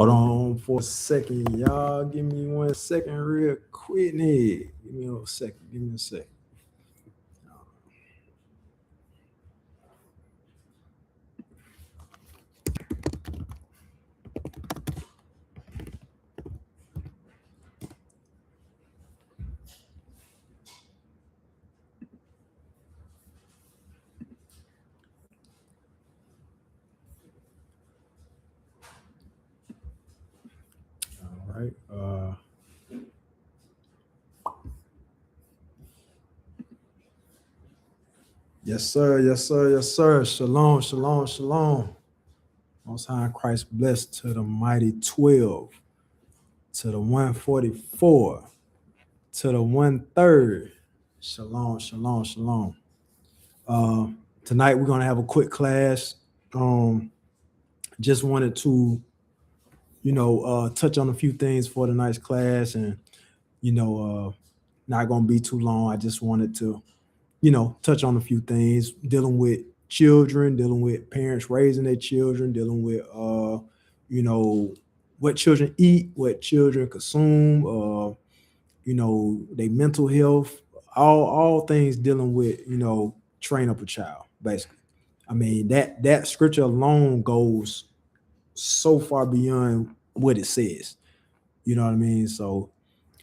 Hold on for a second, y'all. Give me 1 second, real quick. Give me a second. Give me a second. All right. Yes, sir. Yes, sir. Yes, sir. Shalom. Shalom. Shalom. Most High in Christ blessed to the mighty 12, to the 144, to the 1/3. Shalom. Shalom. Shalom. Uh, Tonight we're gonna have a quick class. Just wanted to, touch on a few things for tonight's class, and not gonna be too long. I just wanted to, touch on a few things dealing with children, dealing with parents raising their children, dealing with, what children eat, what children consume, their mental health, all things dealing with, train up a child, basically. I mean, that scripture alone goes so far beyond what it says. You know what I mean? So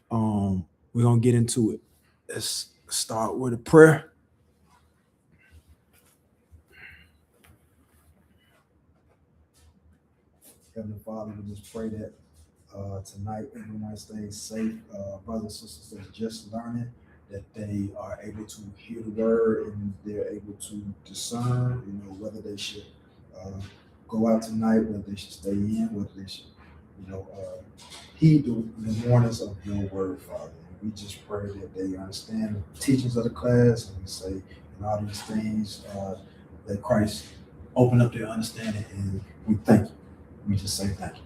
we're gonna get into it. Let's start with a prayer. Heavenly Father, we just pray that tonight everyone stays safe. Brothers and sisters that's just learning, that they are able to hear the word and they're able to discern, whether they should go out tonight, whether they should stay in, whether they should, heed the warnings of your word, Father. And we just pray that they understand the teachings of the class, and we say in all these things that Christ open up their understanding, and we thank you. We just say thank you.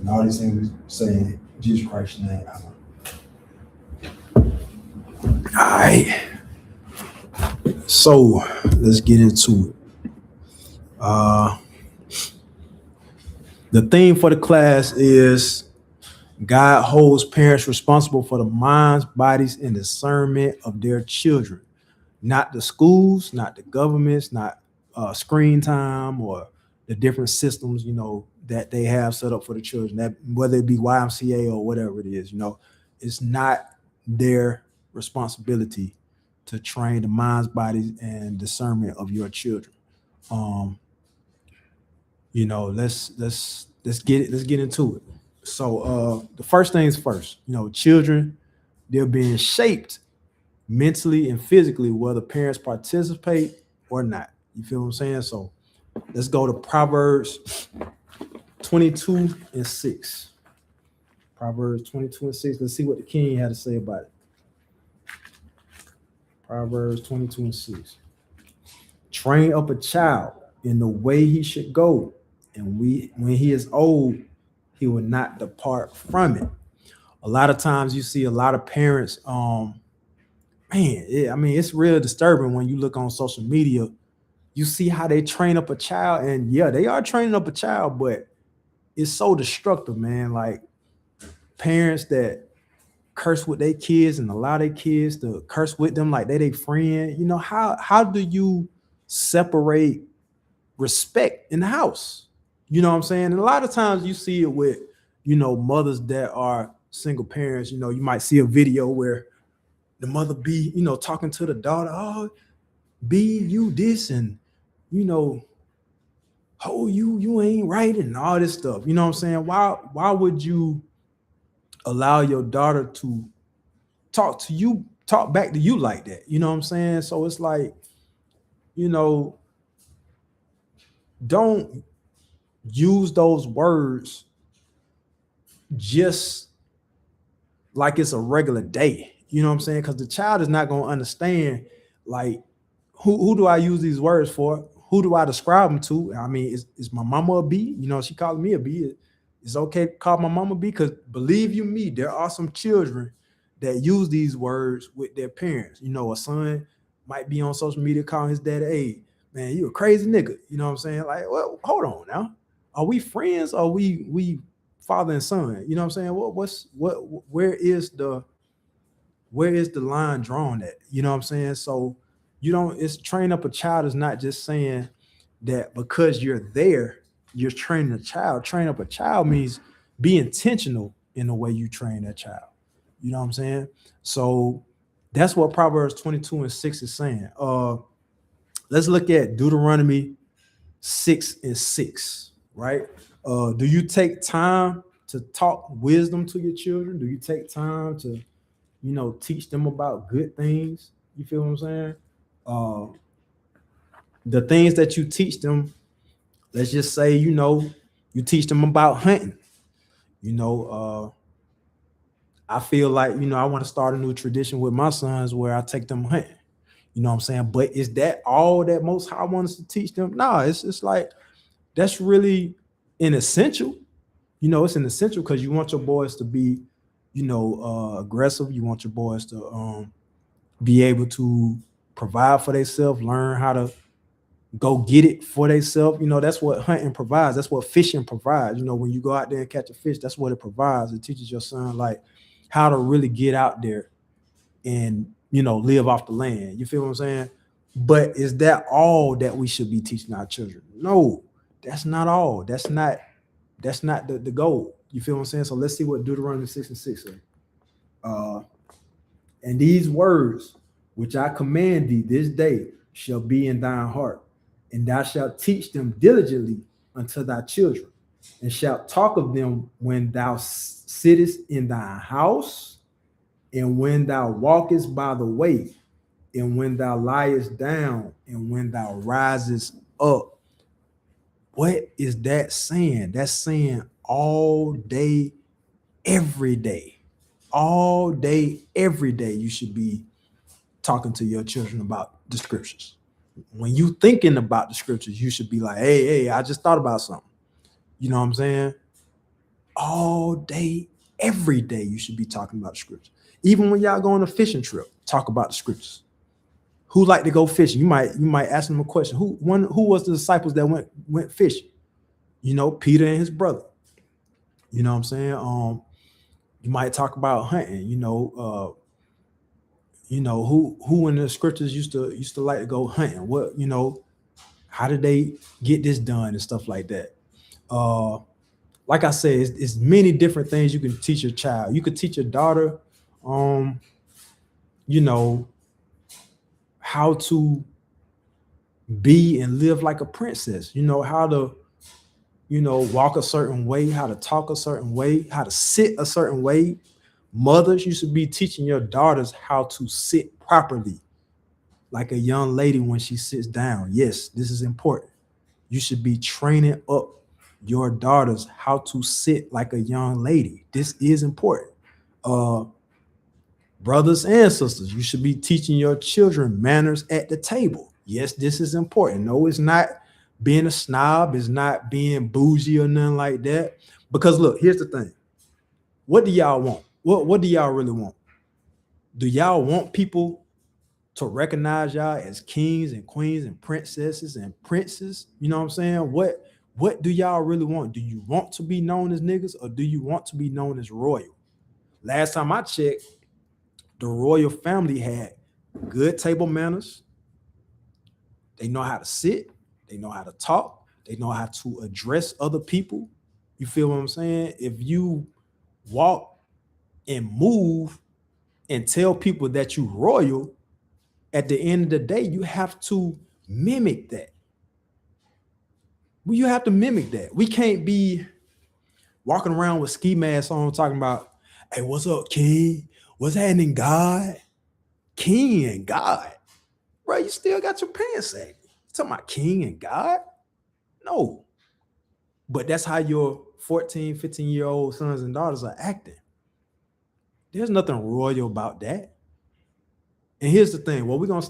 And all these things we say in Jesus Christ's name. All right. So let's get into it. The theme for the class is God holds parents responsible for the minds, bodies, and discernment of their children, not the schools, not the governments, not screen time or the different systems, that they have set up for the children, that whether it be YMCA or whatever it is, it's not their responsibility to train the minds, bodies, and discernment of your children. Let's get into it. So the first things first, children, they're being shaped mentally and physically, whether parents participate or not. You feel what I'm saying? So let's go to Proverbs 22:6. Proverbs 22:6. Let's see what the king had to say about it. Proverbs 22:6. Train up a child in the way he should go, and when he is old, he will not depart from it. A lot of times you see a lot of parents, it's real disturbing when you look on social media. You see how they train up a child, and yeah, they are training up a child, but it's so destructive, man. Like parents that curse with their kids and allow their kids to curse with them like they their friend. How do you separate respect in the house? You know what I'm saying? And a lot of times you see it with, mothers that are single parents. You might see a video where the mother be, talking to the daughter, oh, be you this, and oh, you ain't right, and all this stuff. You know what I'm saying? Why would you allow your daughter to talk back to you like that? You know what I'm saying? So it's like, don't use those words just like it's a regular day. You know what I'm saying? Because the child is not going to understand, like, who do I use these words for? Who do I describe them to? I mean, is my mama a B? She calling me a B. It's okay to call my mama B, because believe you me, there are some children that use these words with their parents. A son might be on social media calling his dad, hey, man, you a crazy nigga. You know what I'm saying? Like, well, hold on now. Are we friends? Or are we father and son? You know what I'm saying? Where is the line drawn at? You know what I'm saying? So you don't, it's train up a child is not just saying that because you're there, you're training a child. Train up a child means be intentional in the way you train that child. You know what I'm saying? So that's what Proverbs 22:6 is saying. Let's look at Deuteronomy 6:6, right? Do you take time to talk wisdom to your children? Do you take time to, teach them about good things? You feel what I'm saying? Uh, the things that you teach them, let's just say, you teach them about hunting. You know, I feel like, I want to start a new tradition with my sons where I take them hunting. You know what I'm saying? But is that all that Most High wants us to teach them? No, it's like that's really an essential. It's an essential because you want your boys to be, aggressive. You want your boys to be able to provide for themselves, learn how to go get it for themselves. That's what hunting provides. That's what fishing provides. When you go out there and catch a fish, that's what it provides. It teaches your son like how to really get out there and live off the land. You feel what I'm saying? But is that all that we should be teaching our children? No, that's not all. That's not the goal. You feel what I'm saying? So let's see what Deuteronomy 6:6 says. And these words which I command thee this day shall be in thine heart, and thou shalt teach them diligently unto thy children, and shalt talk of them when thou sittest in thy house, and when thou walkest by the way, and when thou liest down, and when thou risest up. What is that saying? That's saying all day, every day. All day, every day, you should be talking to your children about the scriptures. When you thinking about the scriptures, you should be like, hey, I just thought about something. You know what I'm saying? All day, every day, you should be talking about the scriptures. Even when y'all go on a fishing trip, talk about the scriptures. Who like to go fishing? You might ask them a question. Who was the disciples that went fishing? Peter and his brother. You know what I'm saying? You might talk about hunting. Who in the scriptures used to like to go hunting. What how did they get this done and stuff like that. Like I said, it's many different things you can teach your child. You could teach your daughter how to be and live like a princess. How to walk a certain way, how to talk a certain way, how to sit a certain way. Mothers, you should be teaching your daughters how to sit properly, like a young lady when she sits down. Yes, this is important. You should be training up your daughters how to sit like a young lady. This is important. Brothers and sisters, you should be teaching your children manners at the table. Yes, this is important. No, it's not being a snob. It's not being bougie or nothing like that. Because look, here's the thing. What do y'all want? What do y'all really want? Do y'all want people to recognize y'all as kings and queens and princesses and princes? You know what I'm saying? What do y'all really want? Do you want to be known as niggas, or do you want to be known as royal? Last time I checked, the royal family had good table manners. They know how to sit. They know how to talk. They know how to address other people. You feel what I'm saying? If you walk and move and tell people that you royal, at the end of the day, you have to mimic that. You have to mimic that. We can't be walking around with ski masks on talking about, hey, what's up, king? What's happening, God? King and God. Bro, you still got your pants sagging. You talking about king and God? No. But that's how your 14, 15-year-old sons and daughters are acting. There's nothing royal about that. And here's the thing. What we're gonna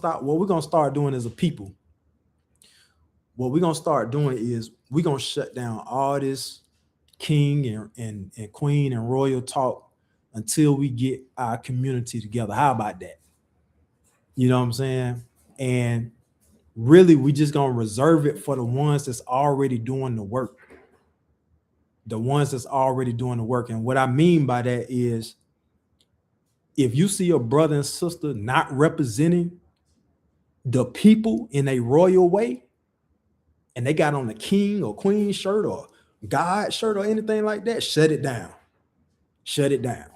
start doing as a people, what we're gonna start doing is we're gonna shut down all this king and queen and royal talk until we get our community together. How about that? You know what I'm saying? And really, we just gonna reserve it for the ones that's already doing the work. the ones that's already doing the work. And what I mean by that is, if you see a brother and sister not representing the people in a royal way, and they got on a king or queen shirt or God shirt or anything like that, shut it down. Shut it down.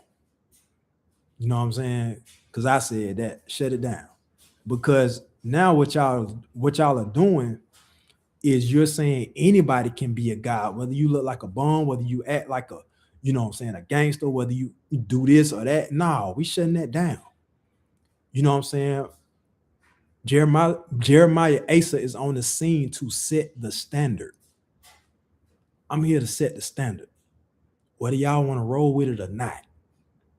You know what I'm saying? Because I said that, shut it down. Because now what y'all are doing is you're saying anybody can be a God, whether you look like a bum, whether you act like a, you know what I'm saying, a gangster, whether you do this or that. No, we shutting that down. You know what I'm saying? Jeremiah Asa is on the scene to set the standard. I'm here to set the standard, whether y'all want to roll with it or not.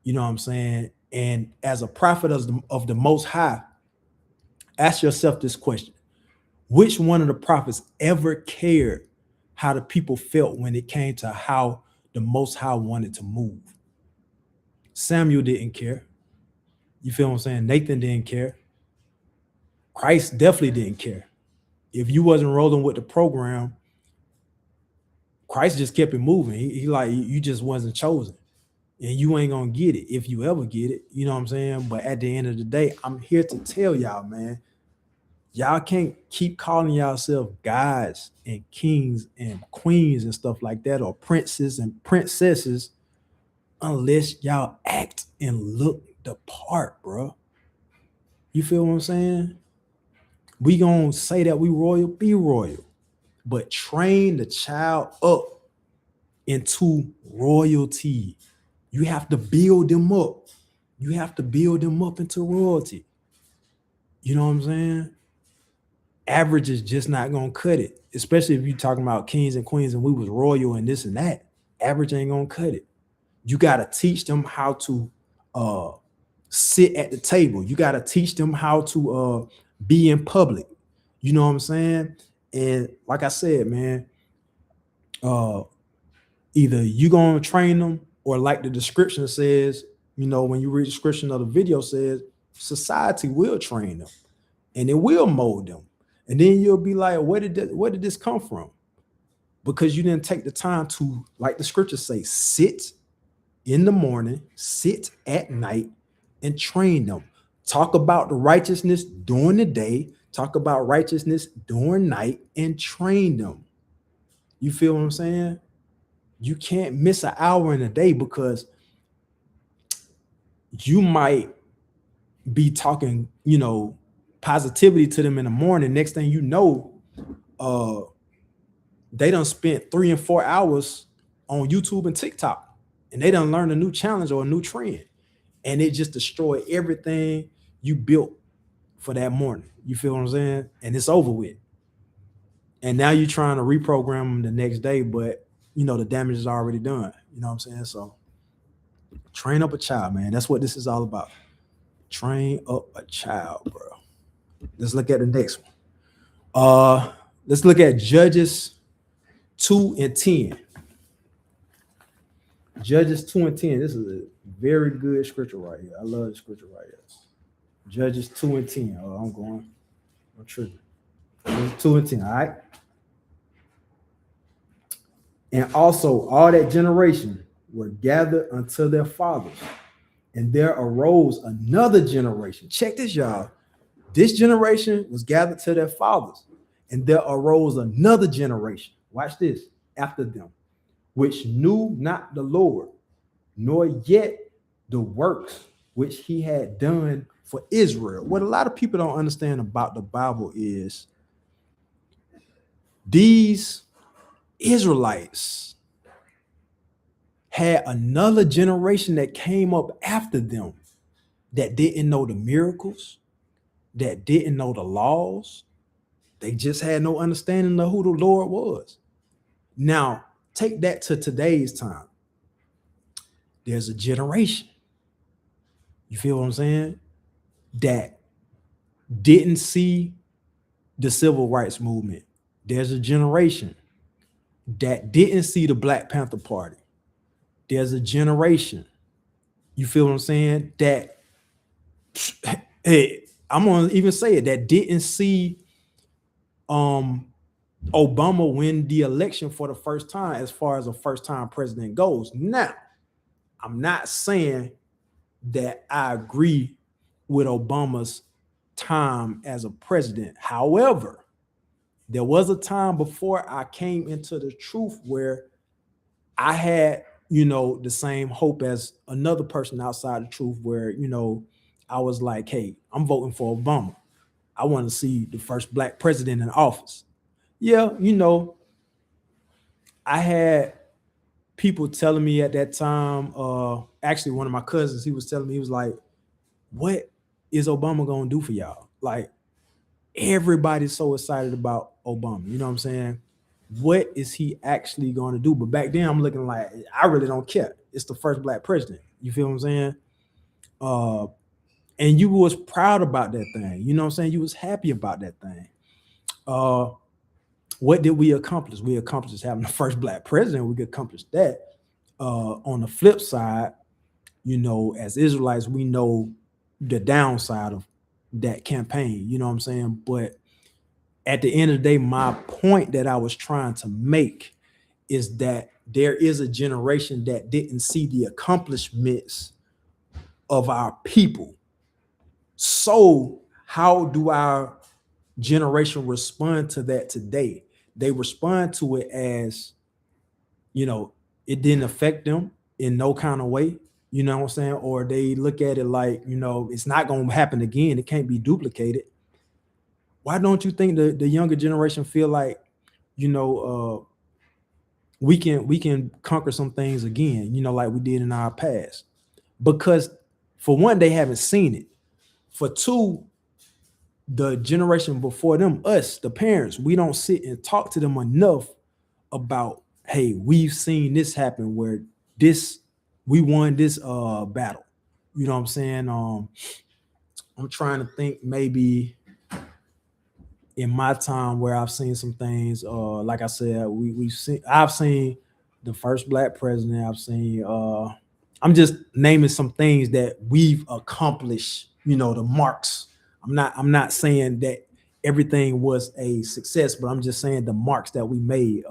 You know what I'm saying? And as a prophet of the Most High, ask yourself this question: which one of the prophets ever cared how the people felt when it came to how the Most High wanted to move? Samuel didn't care. You feel what I'm saying? Nathan didn't care. Christ definitely didn't care. If you wasn't rolling with the program, Christ just kept it moving. He like, you just wasn't chosen. And you ain't gonna get it if you ever get it. You know what I'm saying? But at the end of the day, I'm here to tell y'all, man, y'all can't keep calling yourself gods and kings and queens and stuff like that, or princes and princesses, unless y'all act and look the part, bro. You feel what I'm saying? We gonna say that we royal, be royal, but train the child up into royalty. You have to build them up. You have to build them up into royalty. You know what I'm saying? Average is just not gonna cut it, especially if you're talking about kings and queens and we was royal and this and that. Average ain't gonna cut it. You gotta teach them how to uh sit at the table. You gotta teach them how to be in public. You know what I'm saying? And like I said, man, uh either you gonna train them, or like the description says, you know, when you read the description of the video says, society will train them and it will mold them. And then you'll be like, where did this come from? Because you didn't take the time to, like the scriptures say, sit in the morning, sit at night, and train them. Talk about the righteousness during the day, talk about righteousness during night, and train them. You feel what I'm saying? You can't miss an hour in a day, because you might be talking, you know, positivity to them in the morning. Next thing you know, they done spent 3 and 4 hours on YouTube and TikTok, and they done learn a new challenge or a new trend, and it just destroyed everything you built for that morning. You feel what I'm saying? And it's over with. And now you're trying to reprogram them the next day, but you know the damage is already done. You know what I'm saying? So train up a child, man. That's what this is all about. Train up a child, bro. Let's look at the next one. Let's look at Judges 2:10. Judges 2:10. This is a very good scripture right here. I love the scripture right here. Judges 2:10. Oh, I'm tripping. Judges 2:10. All right. And also all that generation were gathered unto their fathers, and there arose another generation. Check this, y'all. This generation was gathered to their fathers, and there arose another generation. Watch this, after them, which knew not the Lord, nor yet the works which he had done for Israel. What a lot of people don't understand about the Bible is these Israelites had another generation that came up after them that didn't know the miracles, that didn't know the laws. They just had no understanding of who the Lord was. Now, take that to today's time. There's a generation, you feel what I'm saying, that didn't see the civil rights movement. There's a generation that didn't see the Black Panther Party. There's a generation, you feel what I'm saying, that, hey, I'm gonna even say it, that didn't see Obama win the election for the first time as far as a first time president goes. Now, I'm not saying that I agree with Obama's time as a president. However, there was a time before I came into the truth where I had, the same hope as another person outside the truth, where, I was like, hey, I'm voting for Obama. I want to see the first black president in office. Yeah, I had people telling me at that time, actually one of my cousins, he was telling me, he was like, what is Obama gonna do for y'all? Like, everybody's so excited about Obama. You know what I'm saying? What is he actually going to do? But back then, I'm looking like, I really don't care. It's the first black president. You feel what I'm saying? Uh, and you was proud about that thing. You know what I'm saying? You was happy about that thing. What did we accomplish? We accomplished having the first black president. We accomplished that. On the flip side, as Israelites, we know the downside of that campaign. You know what I'm saying? But at the end of the day, my point that I was trying to make is that there is a generation that didn't see the accomplishments of our people. So how do our generation respond to that today? They respond to it as, it didn't affect them in no kind of way. You know what I'm saying? Or they look at it like, it's not going to happen again. It can't be duplicated. Why don't you think the younger generation feel like, we can conquer some things again, like we did in our past? Because for one, they haven't seen it. For two, the generation before them, us, the parents, we don't sit and talk to them enough about, hey, we've seen this happen where we won this battle. You know what I'm saying? I'm trying to think, maybe in my time where I've seen some things. Like I said, I've seen the first black president. I've seen. I'm just naming some things that we've accomplished. The marks. I'm not saying that everything was a success, but I'm just saying the marks that we made.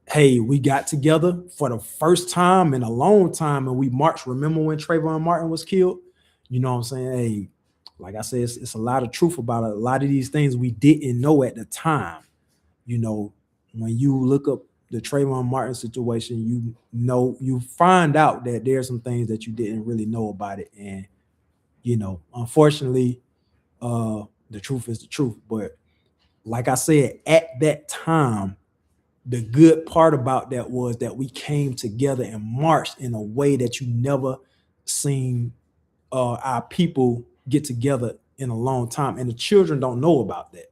Hey, we got together for the first time in a long time, and we marched. Remember when Trayvon Martin was killed? You know what I'm saying? Hey, like I said, it's a lot of truth about a lot of these things we didn't know at the time. When you look up the Trayvon Martin situation, you find out that there's some things that you didn't really know about it. And, unfortunately, the truth is the truth. But like I said, at that time, the good part about that was that we came together and marched in a way that you never seen our people get together in a long time. And the children don't know about that.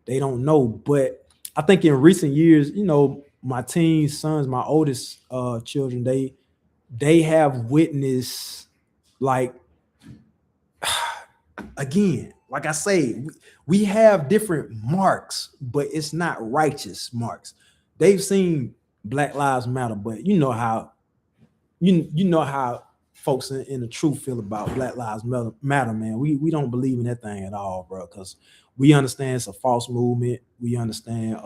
They don't know. But I think in recent years, my teen sons, my oldest children, they have witnessed, like, again, like I say, we have different marks, but it's not righteous marks. They've seen Black Lives Matter, but you know how folks in the truth feel about Black Lives Matter, man. We don't believe in that thing at all, bro, because we understand it's a false movement. We understand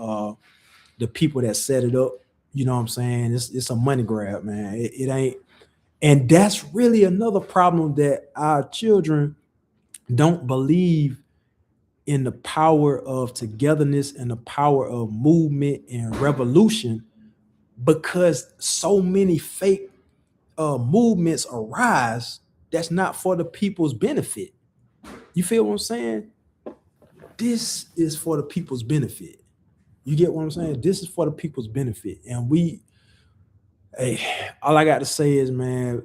the people that set it up. You know what I'm saying? It's a money grab, man. It ain't. And that's really another problem, that our children don't believe in the power of togetherness and the power of movement and revolution, because so many fake movements arise that's not for the people's benefit. You feel what I'm saying? This is for the people's benefit. You get what I'm saying? This is for the people's benefit. And hey, all I got to say is, man,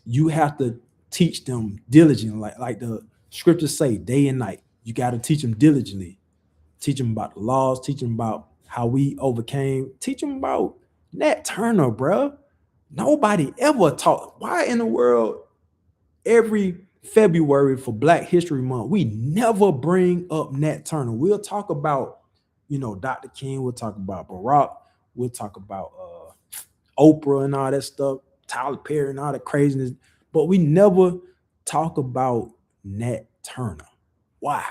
you have to teach them diligently, like the scriptures say, day and night. You got to teach them diligently. Teach them about the laws. Teach them about how we overcame. Teach them about Nat Turner, bro. Nobody ever taught. Why in the world every February for Black History Month we never bring up Nat Turner? We'll talk about, Dr. King. We'll talk about Barack. We'll talk about Oprah and all that stuff, Tyler Perry and all that craziness, but we never talk about Nat Turner. Why?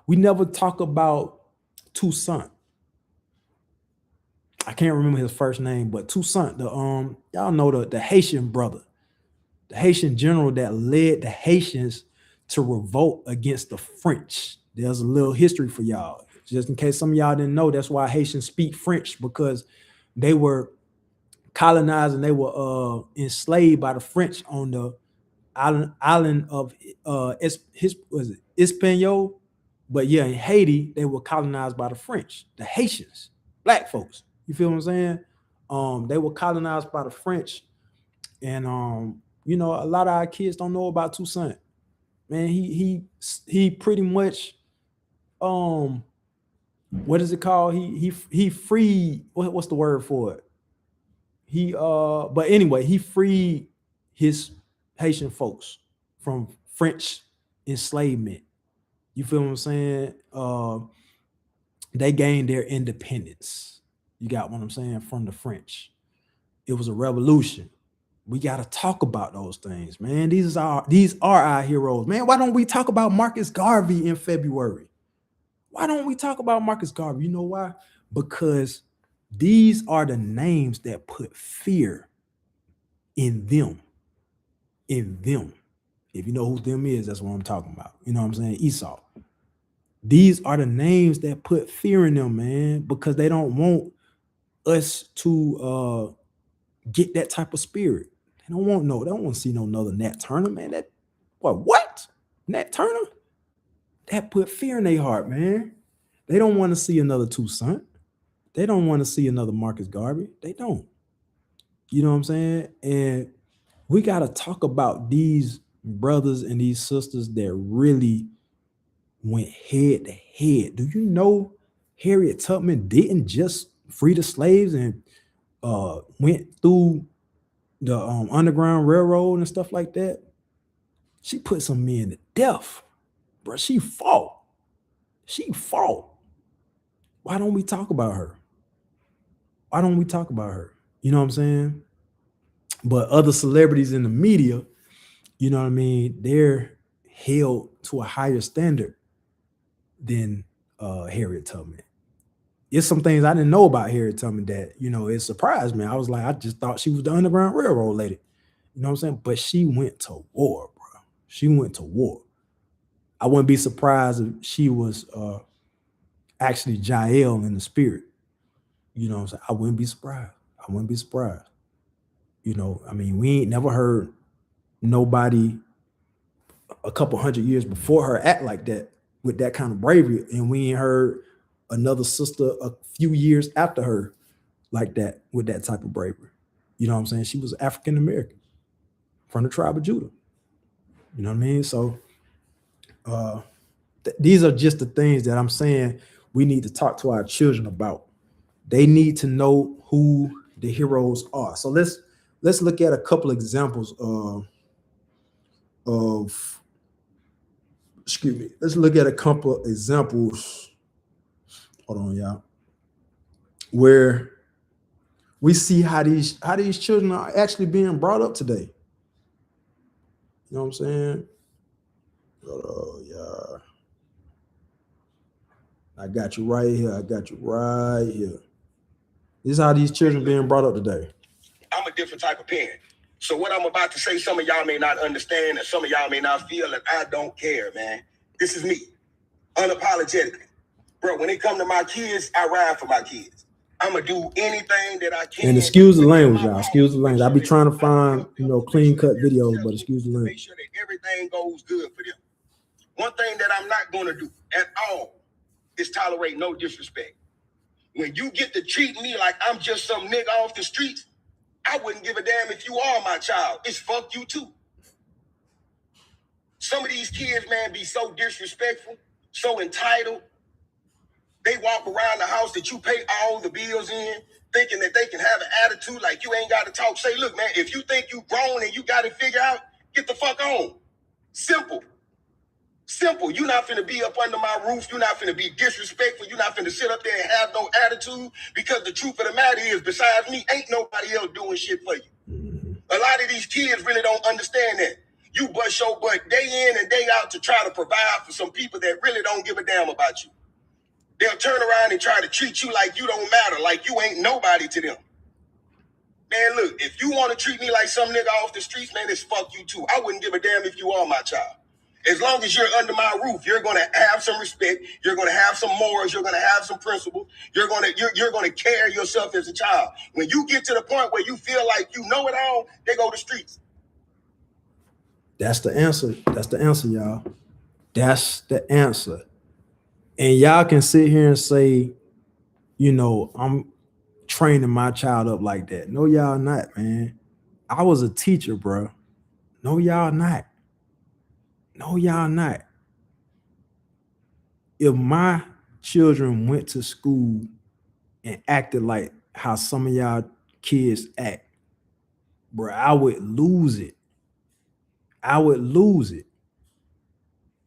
We never talk about Toussaint. I can't remember his first name, but Toussaint, y'all know the Haitian brother, the Haitian general that led the Haitians to revolt against the French. There's a little history for y'all, just in case some of y'all didn't know. That's why Haitians speak French, because they were colonized and they were enslaved by the French on the island of Hispaniola. But yeah, in Haiti, they were colonized by the French, the Haitians, black folks. You feel what I'm saying? They were colonized by the French. And you know, a lot of our kids don't know about Toussaint. Man, he pretty much what is it called? He freed, what's the word for it? But anyway, he freed his Haitian folks from French enslavement. You feel what I'm saying? They gained their independence. You got what I'm saying? From the French. It was a revolution. We got to talk about those things, man. These are our heroes, man. Why don't we talk about Marcus Garvey in February? Why don't we talk about Marcus Garvey? You know why? Because these are the names that put fear in them. In them. If you know who them is, that's what I'm talking about. You know what I'm saying? Esau. These are the names that put fear in them, man, because they don't want us to get that type of spirit. They don't want to see no another Nat Turner, man. What? Nat Turner? That put fear in their heart, man. They don't want to see another Toussaint. They don't want to see another Marcus Garvey. They don't. You know what I'm saying? And we got to talk about these brothers and these sisters that really went head to head. Do you know Harriet Tubman didn't just free the slaves and went through the Underground Railroad and stuff like that? She put some men to death, bro. She fought. Why don't we talk about her? Why don't we talk about her? You know what I'm saying? But other celebrities in the media, you know what I mean, they're held to a higher standard than Harriet Tubman. It's some things I didn't know about Harriet Tubman that, you know, it surprised me. I was like, I just thought she was the Underground Railroad lady. You know what I'm saying? But she went to war, bro. She went to war. I wouldn't be surprised if she was actually Jael in the spirit. You know what I'm saying? I wouldn't be surprised. You know, I mean, we ain't never heard nobody a couple hundred years before her act like that with that kind of bravery. And we ain't heard another sister a few years after her like that with that type of bravery. You know what I'm saying? She was African American from the tribe of Judah. You know what I mean? So these are just the things that I'm saying we need to talk to our children about. They need to know who the heroes are. So let's look at a couple examples let's look at a couple examples. Hold on, y'all. Where we see how these children are actually being brought up today. You know what I'm saying? Oh, yeah. I got you right here. This is how these children are being brought up today. I'm a different type of parent. So what I'm about to say, some of y'all may not understand, and some of y'all may not feel that I don't care, man. This is me, unapologetically. Bro, when it comes to my kids, I ride for my kids. I'm going to do anything that I can. And excuse the language, y'all. Excuse the language. I be trying to find, clean cut videos, but excuse the language. Make sure that everything goes good for them. One thing that I'm not going to do at all is tolerate no disrespect. When you get to treat me like I'm just some nigga off the streets, I wouldn't give a damn if you are my child. It's fuck you too. Some of these kids, man, be so disrespectful, so entitled. They walk around the house that you pay all the bills in, thinking that they can have an attitude like you ain't got to talk. Say, look, man, if you think you grown and you got it figured out, get the fuck on. Simple. You're not finna be up under my roof. You're not finna be disrespectful. You're not finna sit up there and have no attitude, because the truth of the matter is, besides me, ain't nobody else doing shit for you. A lot of these kids really don't understand that. You bust your butt day in and day out to try to provide for some people that really don't give a damn about you. They'll turn around and try to treat you like you don't matter, like you ain't nobody to them. Man, look, if you want to treat me like some nigga off the streets, man, it's fuck you too. I wouldn't give a damn if you are my child. As long as you're under my roof, you're going to have some respect. You're going to have some morals. You're going to have some principles. You're going to carry yourself as a child. When you get to the point where you feel like you know it all, they go to streets. That's the answer. That's the answer, y'all. That's the answer. And y'all can sit here and say, you know, I'm training my child up like that. No, y'all not, man. I was a teacher, bro. No, y'all not. No, y'all not. If my children went to school and acted like how some of y'all kids act, bro, I would lose it. I would lose it.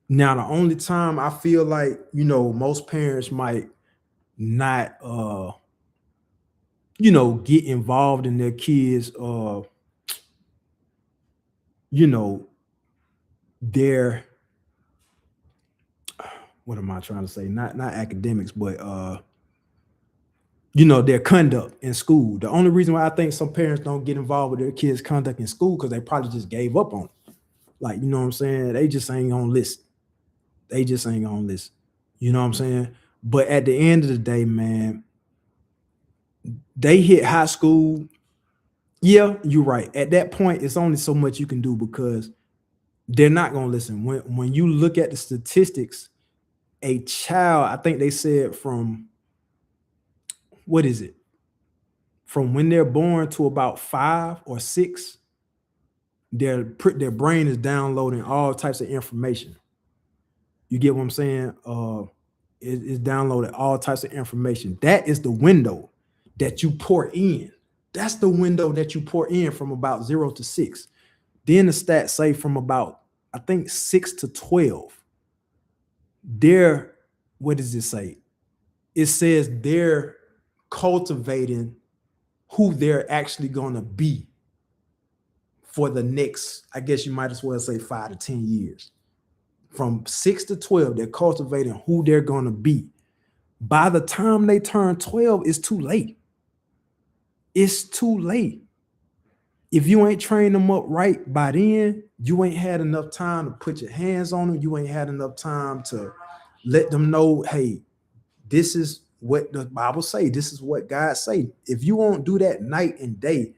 Now, the only time I feel like, you know, most parents might not, you know, get involved in their kids, you know, their, what am I trying to say? Not academics, but you know, their conduct in school. The only reason why I think some parents don't get involved with their kids' conduct in school because they probably just gave up on it. Like, you know what I'm saying? They just ain't gonna listen. They just ain't gonna listen. You know what I'm saying? But at the end of the day, man, they hit high school. Yeah, you're right. At that point, it's only so much you can do because they're not gonna listen. When you look at the statistics, a child, I think they said from, what is it? From when they're born to about 5 or 6, their brain is downloading all types of information. You get what I'm saying? It's downloading all types of information. That is the window that you pour in. That's the window that you pour in from about 0 to 6. Then the stats say from about, I think, 6 to 12. What does it say? It says they're cultivating who they're actually going to be for the next, I guess you might as well say 5 to 10 years. From 6 to 12, they're cultivating who they're going to be. By the time they turn 12, it's too late. It's too late. If you ain't trained them up right by then, you ain't had enough time to put your hands on them. You ain't had enough time to let them know, hey, this is what the Bible say. This is what God say. If you won't do that night and day,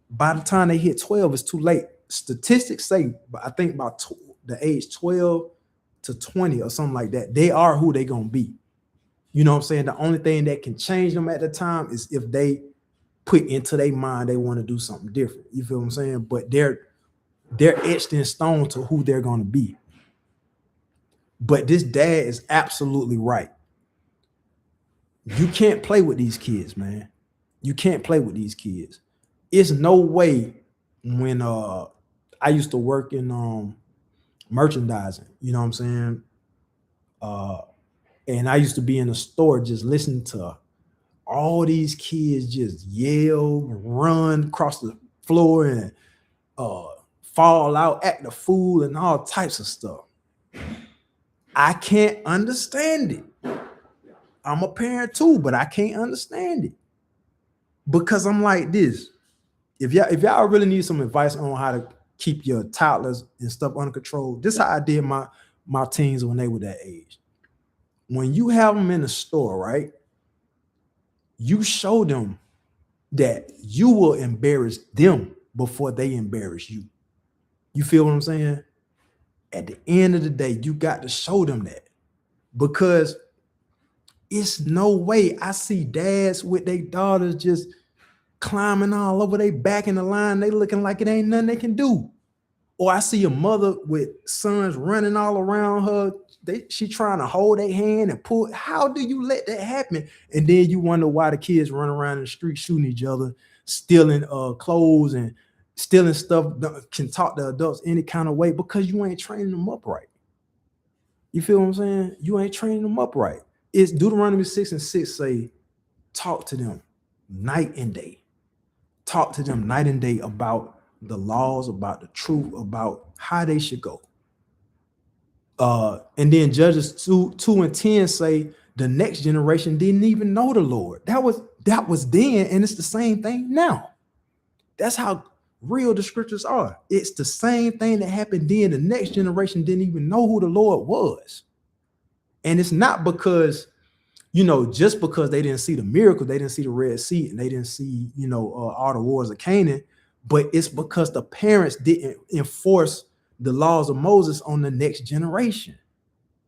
by the time they hit 12, it's too late. Statistics say, I think about the age 12 to 20 or something like that, they are who they gonna be. You know what I'm saying? The only thing that can change them at the time is if they put into their mind they want to do something different. You feel what I'm saying? But they're etched in stone to who they're gonna be. But this dad is absolutely right. You can't play with these kids, man. You can't play with these kids. It's no way. When I used to work in merchandising, you know what I'm saying? And I used to be in a store just listening to all these kids just yell, run across the floor and fall out, act the fool, and all types of stuff. I can't understand it. I'm a parent too, but I can't understand it. Because I'm like this. If y'all really need some advice on how to keep your toddlers and stuff under control, this is how I did my teens when they were that age. When you have them in the store, right? You show them that you will embarrass them before they embarrass you. You feel what I'm saying? At the end of the day, you got to show them that, because it's no way I see dads with their daughters just climbing all over their back in the line. They looking like it ain't nothing they can do. Or I see a mother with sons running all around her. She trying to hold their hand and pull. How do you let that happen? And then you wonder why the kids run around in the street shooting each other, stealing clothes and stealing stuff, can talk to adults any kind of way, because you ain't training them up right. You feel what I'm saying? You ain't training them up right. It's Deuteronomy 6:6 say, talk to them night and day. Talk to them night and day about the laws, about the truth, about how they should go. And then Judges 2:10 say the next generation didn't even know the Lord. That was then, and it's the same thing now. That's how real the scriptures are. It's the same thing that happened then. The next generation didn't even know who the Lord was. And it's not because, just because they didn't see the miracle, they didn't see the Red Sea, and they didn't see, all the wars of Canaan, but it's because the parents didn't enforce the laws of Moses on the next generation.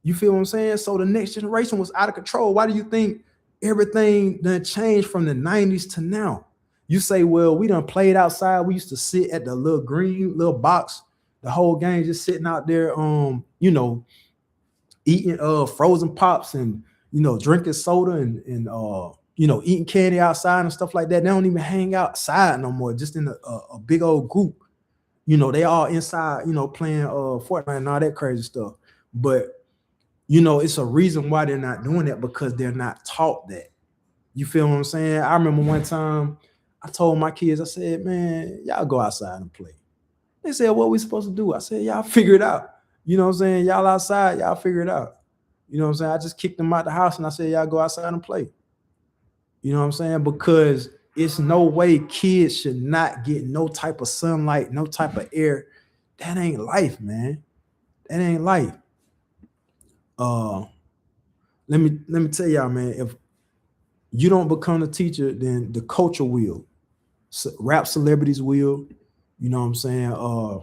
You feel what I'm saying? So the next generation was out of control. Why do you think everything done changed from the 90s to now? You say, well, we done played outside. We used to sit at the little green little box, the whole game just sitting out there, eating frozen pops and drinking soda and eating candy outside and stuff like that. They don't even hang outside no more, just in a big old group. They all inside, playing Fortnite and all that crazy stuff. But it's a reason why they're not doing that, because they're not taught that. You feel what I'm saying? I remember one time I told my kids, I said, man, y'all go outside and play. They said, what we supposed to do? I said, y'all figure it out. You know what I'm saying? Y'all outside, y'all figure it out. You know what I'm saying? I just kicked them out the house and I said, y'all go outside and play. You know what I'm saying? Because it's no way kids should not get no type of sunlight, no type of air. That ain't life, man. That ain't life. Let me tell y'all, man, if you don't become a teacher, then the culture will. Rap celebrities will, you know what I'm saying?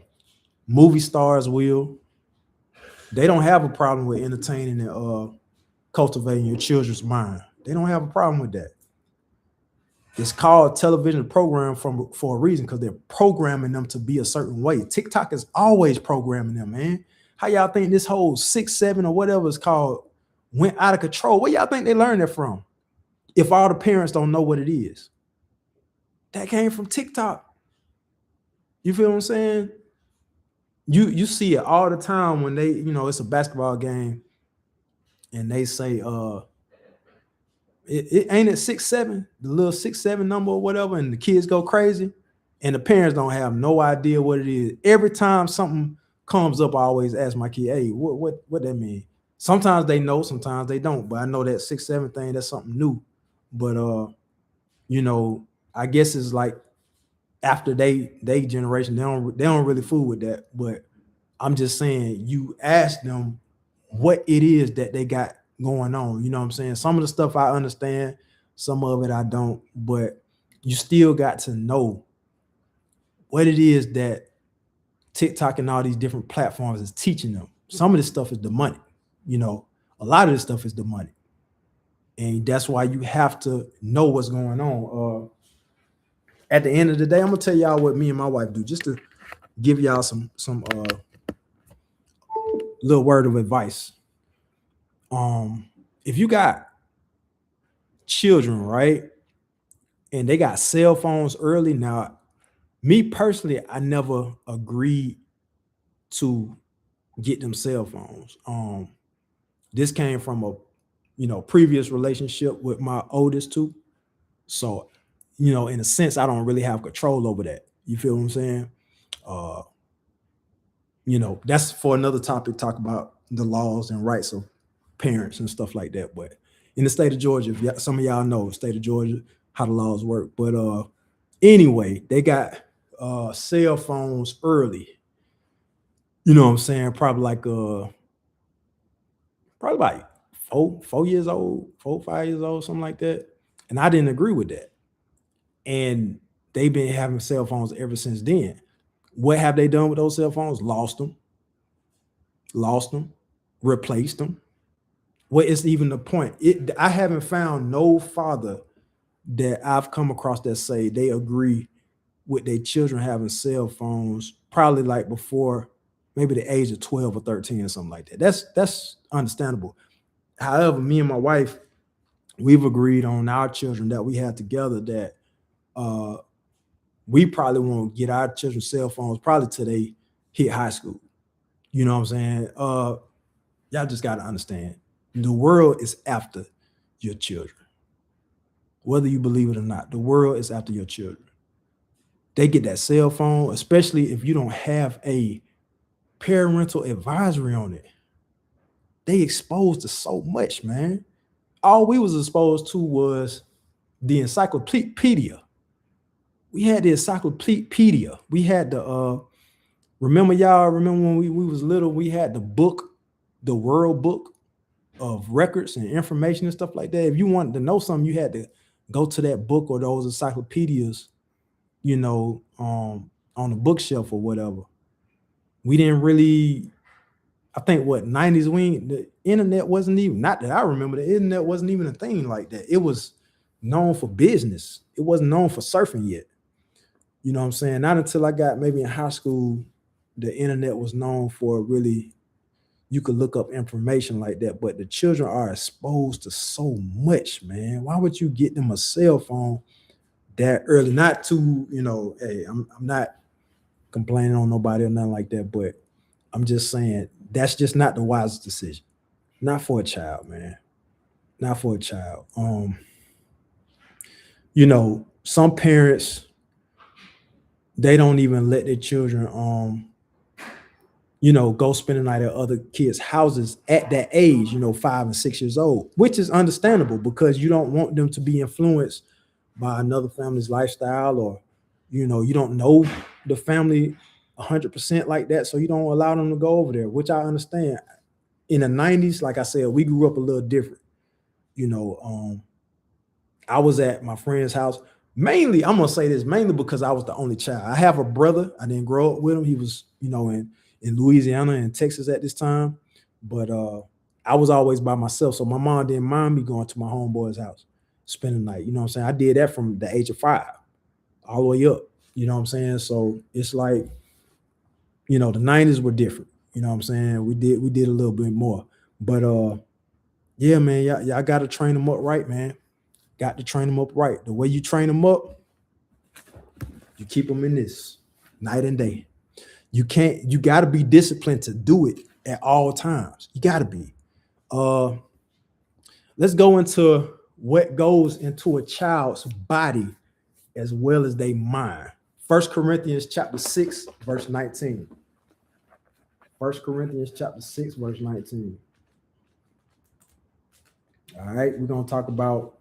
Movie stars will. They don't have a problem with entertaining and cultivating your children's mind. They don't have a problem with that. It's called television program for a reason, because they're programming them to be a certain way. TikTok is always programming them, man. How y'all think this whole 6, 7 or whatever it's called went out of control? Where y'all think they learned that from? If all the parents don't know what it is, that came from TikTok. You feel what I'm saying? You see it all the time when they, it's a basketball game and they say, it ain't at 6, 7, the little 6, 7 number or whatever, and the kids go crazy, and the parents don't have no idea what it is. Every time something comes up, I always ask my kid, hey, what that mean? Sometimes they know, sometimes they don't, but I know that 6, 7 thing, that's something new. But I guess it's like after they generation, they don't really fool with that. But I'm just saying, you ask them what it is that they got going on. You know what I'm saying? Some of the stuff I understand, some of it I don't, but you still got to know what it is that TikTok and all these different platforms is teaching them. Some of this stuff is demonic. A lot of this stuff is demonic. And that's why you have to know what's going on. At the end of the day, I'm gonna tell y'all what me and my wife do, just to give y'all some little word of advice. If you got children, right, and they got cell phones early, now, me personally, I never agreed to get them cell phones. This came from a previous relationship with my oldest two. So, in a sense, I don't really have control over that. You feel what I'm saying? That's for another topic, talk about the laws and rights of parents and stuff like that. But in the state of Georgia, if some of y'all know, state of Georgia, how the laws work. But anyway, they got cell phones early. You know what I'm saying? Probably like 4 years old, 4, 5 years old, something like that. And I didn't agree with that. And they've been having cell phones ever since then. What have they done with those cell phones? Lost them, replaced them. What is even the point? I haven't found no father that I've come across that say they agree with their children having cell phones, probably like before maybe the age of 12 or 13 or something like that. That's understandable. However, me and my wife, we've agreed on our children that we have together that we probably won't get our children cell phones probably till they hit high school. You know what I'm saying? Y'all just got to understand, the world is after your children. Whether you believe it or not, the world is after your children. They get that cell phone, especially if you don't have a parental advisory on it. They exposed to so much, man. all we was exposed to was the encyclopedia. We had the encyclopedia. We had the remember when we was little, we had the book, the World Book of records and information and stuff like that. If you wanted to know something, you had to go to that book or those encyclopedias, you know, on the bookshelf or whatever. We didn't really, I think 90s, the internet wasn't even, not that I remember, the internet wasn't even a thing like that. It was known for business. It wasn't known for surfing yet. You know what I'm saying? Not until I got maybe in high school, the internet was known for really, you could look up information like that. But the children are exposed to so much, man. Why would you get them a cell phone that early? Not to, you know, hey, I'm not complaining on nobody or nothing like that, but I'm just saying that's just not the wisest decision. Not for a child, man. Not for a child. You know, some parents, they don't even let their children you know, go spend the night at other kids' houses at that age, you know, 5 and 6 years old, which is understandable because you don't want them to be influenced by another family's lifestyle, or, you know, you don't know the family 100% like that. So you don't allow them to go over there, which I understand. In the 90s, like I said, we grew up a little different. You know, I was at my friend's house. Mainly, I'm gonna say this, mainly because I was the only child. I have a brother. I didn't grow up with him. He was, you know, in Louisiana and Texas at this time. But I was always by myself. So my mom didn't mind me going to my homeboy's house, spending the night. You know what I'm saying? I did that from the age of 5 all the way up. You know what I'm saying? So it's like, you know, the 90s were different. You know what I'm saying? We did a little bit more. But yeah, man, y'all gotta train them up right, man. Got to train them up right. The way you train them up, you keep them in this night and day. You got to be disciplined to do it at all times. You got to be. Let's go into what goes into a child's body as well as their mind. 1 Corinthians chapter 6, verse 19. 1 Corinthians chapter 6, verse 19. All right, we're going to talk about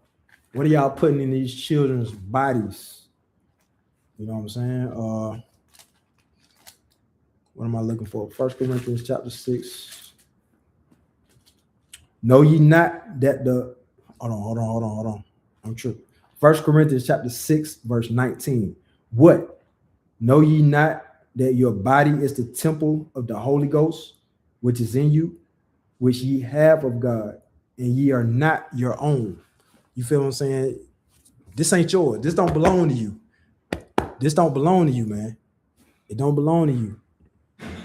what are y'all putting in these children's bodies? You know what I'm saying? What am I looking for? 1 Corinthians chapter 6. Know ye not that the hold on. I'm tripping. 1 Corinthians chapter 6, verse 19. What? Know ye not that your body is the temple of the Holy Ghost, which is in you, which ye have of God, and ye are not your own. You feel what I'm saying? This ain't yours. This don't belong to you. This don't belong to you, man. It don't belong to you.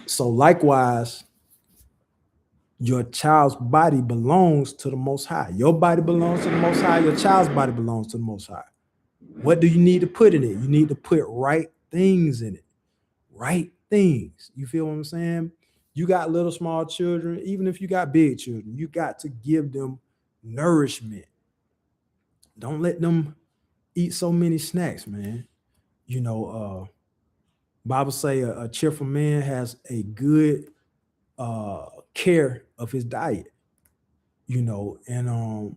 So likewise, your child's body belongs to the Most High. Your body belongs to the Most High. Your child's body belongs to the Most High. What do you need to put in it? You need to put right things in it. Right things. You feel what I'm saying? You got little small children, even if you got big children, you got to give them nourishment. Don't let them eat so many snacks, man. You know, Bible say a cheerful man has a good care of his diet, you know, and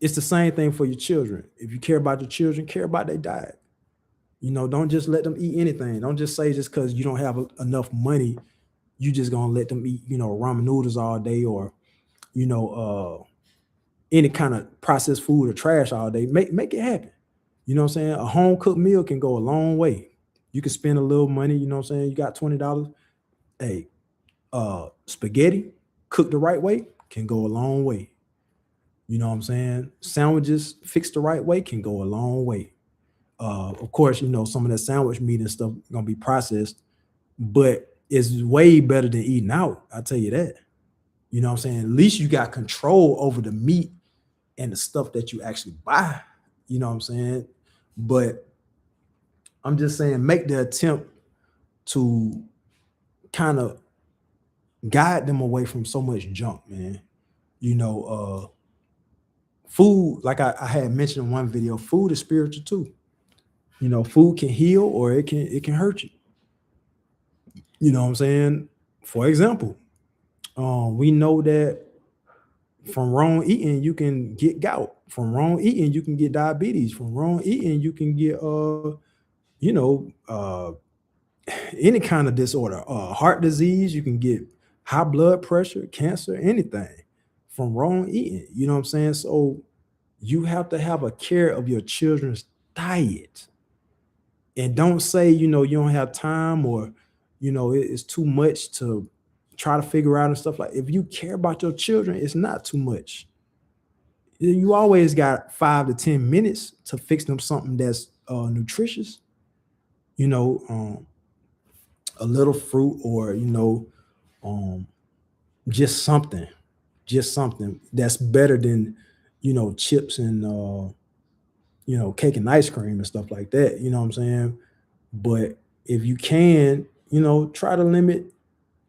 it's the same thing for your children. If you care about your children, care about their diet. You know, don't just let them eat anything. Don't just say just because you don't have enough money, you just gonna let them eat, you know, ramen noodles all day, or, you know, any kind of processed food or trash all day. Make it happen. You know what I'm saying? A home cooked meal can go a long way. You can spend a little money, you know what I'm saying? You got $20. Hey, spaghetti cooked the right way can go a long way. You know what I'm saying? Sandwiches fixed the right way can go a long way. Of course, you know, some of that sandwich meat and stuff gonna be processed, but it's way better than eating out. I'll tell you that. You know what I'm saying? At least you got control over the meat and the stuff that you actually buy. You know what I'm saying? But I'm just saying, make the attempt to kind of guide them away from so much junk, man. You know, food, like I had mentioned in one video, food is spiritual too. You know, food can heal or it can hurt you. You know what I'm saying? For example, we know that From wrong eating, you can get gout. From wrong eating, you can get diabetes. From wrong eating, you can get you know, any kind of disorder, heart disease, you can get high blood pressure, cancer, anything from wrong eating. You know what I'm saying? So you have to have a care of your children's diet. And don't say, you know, you don't have time or, you know, it's too much to try to figure out and stuff like. If you care about your children, it's not too much. You always got 5 to 10 minutes to fix them something that's nutritious. You know, a little fruit or um, just something that's better than chips and cake and ice cream and stuff like that. You know what I'm saying? But if you can, try to limit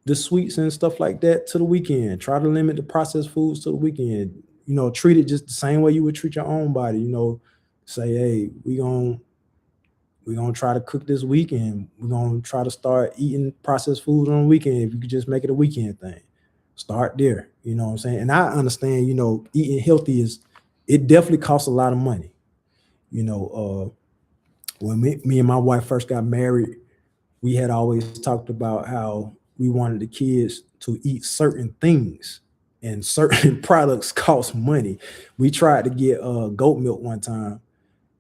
the sweets and stuff like that to the weekend. Try to limit the processed foods to the weekend. Treat it just the same way you would treat your own body. Say, hey, we're gonna try to cook this weekend. We're gonna try to start eating processed foods on the weekend. If you could just make it a weekend thing, start there. You know what I'm saying? And I understand, eating healthy it definitely costs a lot of money. When me and my wife first got married, we had always talked about how we wanted the kids to eat certain things, and certain products cost money. We tried to get goat milk one time,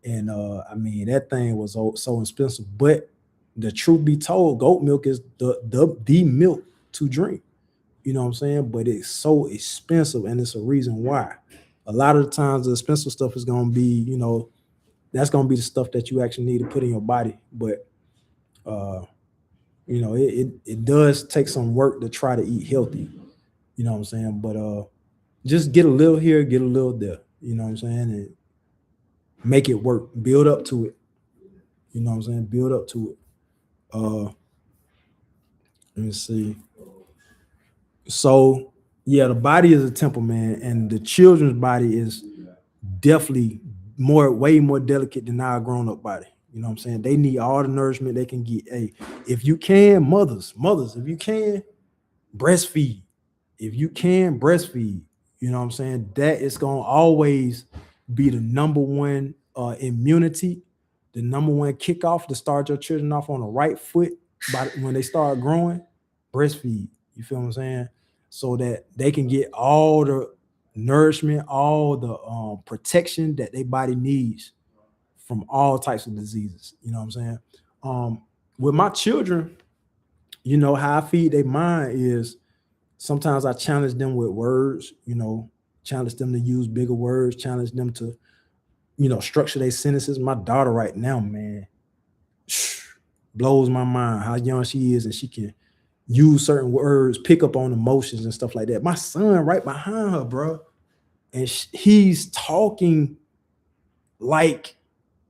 and I mean, that thing was so expensive. But the truth be told, goat milk is the milk to drink. You know what I'm saying? But it's so expensive, and it's a reason why. A lot of the times, the expensive stuff is going to be, that's going to be the stuff that you actually need to put in your body. But it does take some work to try to eat healthy. You know what I'm saying? But just get a little here, get a little there. You know what I'm saying? And make it work. Build up to it. You know what I'm saying? Build up to it. Let me see. So yeah, the body is a temple, man, and the children's body is definitely way more delicate than our grown-up body. You know what I'm saying? They need all the nourishment they can get. Hey, if you can, mothers, if you can, breastfeed. If you can, breastfeed. You know what I'm saying? That is going to always be the number one immunity, the number one kickoff to start your children off on the right foot when they start growing. Breastfeed. You feel what I'm saying? So that they can get all the nourishment, all the protection that their body needs from all types of diseases. You know what I'm saying? With my children, how I feed their mind is sometimes I challenge them with words, challenge them to use bigger words, challenge them to, structure their sentences. My daughter right now, man, blows my mind how young she is, and she can use certain words, pick up on emotions and stuff like that. My son right behind her, bro, and he's talking like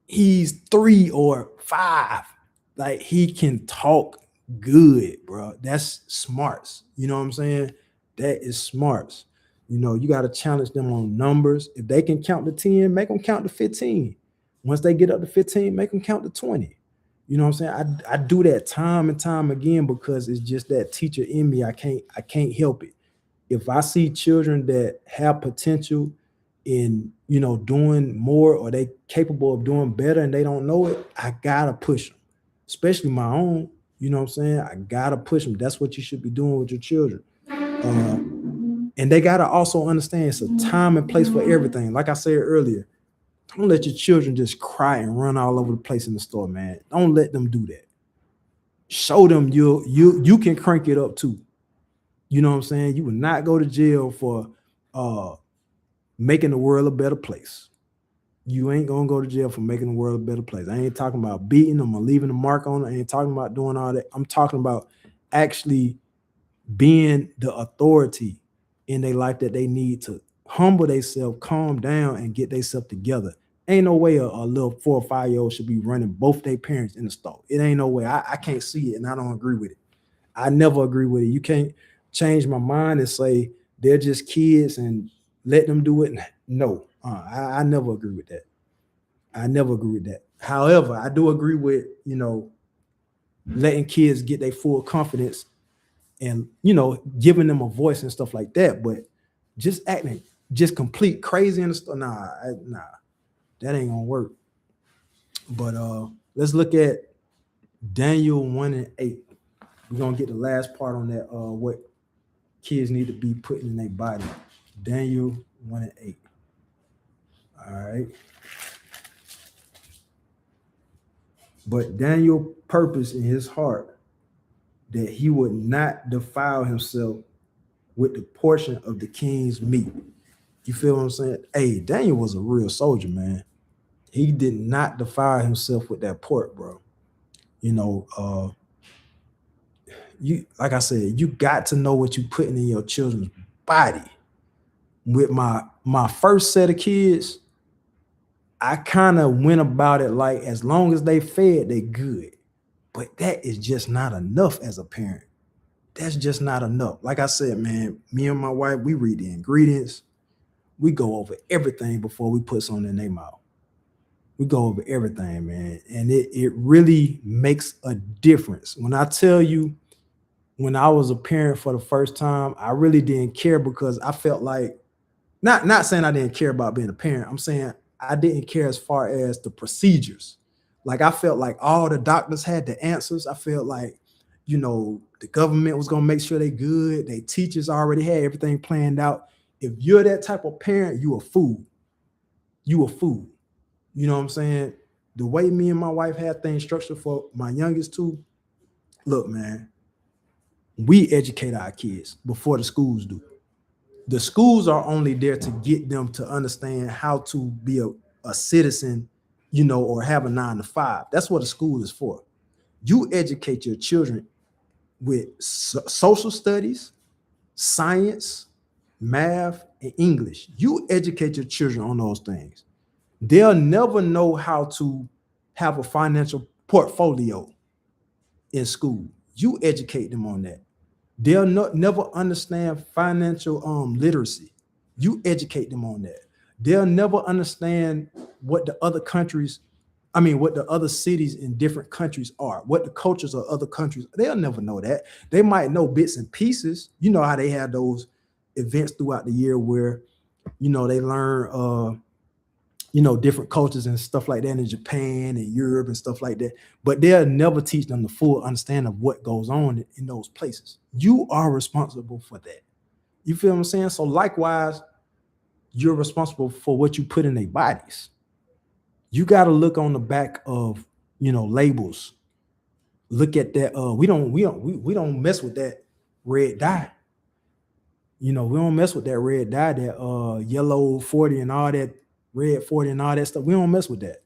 he's 3 or 5. Like, he can talk good, bro. That's smarts. You know what I'm saying? That is smarts. You got to challenge them on numbers. If they can count to 10, make them count to 15. Once they get up to 15, make them count to 20. You know what I'm saying? I do that time and time again because it's just that teacher in me. I can't help it. If I see children that have potential in, doing more, or they capable of doing better and they don't know it, I gotta push them, especially my own. You know what I'm saying? I gotta push them. That's what you should be doing with your children. And they gotta also understand it's a time and place for everything. Like I said earlier, don't let your children just cry and run all over the place in the store, man. Don't let them do that. Show them you can crank it up too. You know what I'm saying? You will not go to jail for making the world a better place. You ain't gonna go to jail for making the world a better place. I ain't talking about beating them or leaving a mark on them. I ain't talking about doing all that. I'm talking about actually being the authority in their life that they need to humble themselves, calm down, and get themselves together. Ain't no way a little 4 or 5-year-old should be running both their parents in the store. It ain't no way. I can't see it, and I don't agree with it. I never agree with it. You can't change my mind and say they're just kids and let them do it. No, I never agree with that. I never agree with that. However, I do agree with, letting kids get their full confidence and, giving them a voice and stuff like that. But just acting just complete crazy and stuff. Nah, that ain't gonna work. But let's look at Daniel 1:8. We're gonna get the last part on that. What kids need to be putting in their body. Daniel 1:8. All right. But Daniel purposed in his heart that he would not defile himself with the portion of the king's meat. You feel what I'm saying? Hey, Daniel was a real soldier, man. He did not defile himself with that pork, bro. You know, you like I said, you got to know what you putting in your children's body. With my first set of kids, I kind of went about it like as long as they fed, they good. But that is just not enough as a parent. That's just not enough. Like I said, man, me and my wife, we read the ingredients. We go over everything before we put something in their mouth. We go over everything, man. And it really makes a difference. When I tell you, when I was a parent for the first time, I really didn't care because I felt like, not saying I didn't care about being a parent. I'm saying I didn't care as far as the procedures. Like I felt like all the doctors had the answers. I felt like, you know, the government was gonna make sure they good. They teachers already had everything planned out. If you're that type of parent, you a fool. You a fool. You know what I'm saying? The way me and my wife had things structured for my youngest two, look, man, we educate our kids before the schools do. The schools are only there to get them to understand how to be a citizen, you know, or have a 9 to 5. That's what a school is for. You educate your children with social studies, science, math, and English. You educate your children on those things. They'll never know how to have a financial portfolio in school. You educate them on that. They'll never understand financial literacy. You educate them on that. They'll never understand what the other countries, what the other cities in different countries are, what the cultures of other countries. They'll never know that. They might know bits and pieces. You know how they have those events throughout the year where, you know, they learn different cultures and stuff like that in Japan and Europe and stuff like that. But they'll never teach them the full understanding of what goes on in those places. You are responsible for that. You feel what I'm saying? So likewise, you're responsible for what you put in their bodies. You got to look on the back of, labels. Look at that. We don't mess with that red dye. We don't mess with that red dye, that yellow 40 and all that, red 40 and all that stuff. We don't mess with that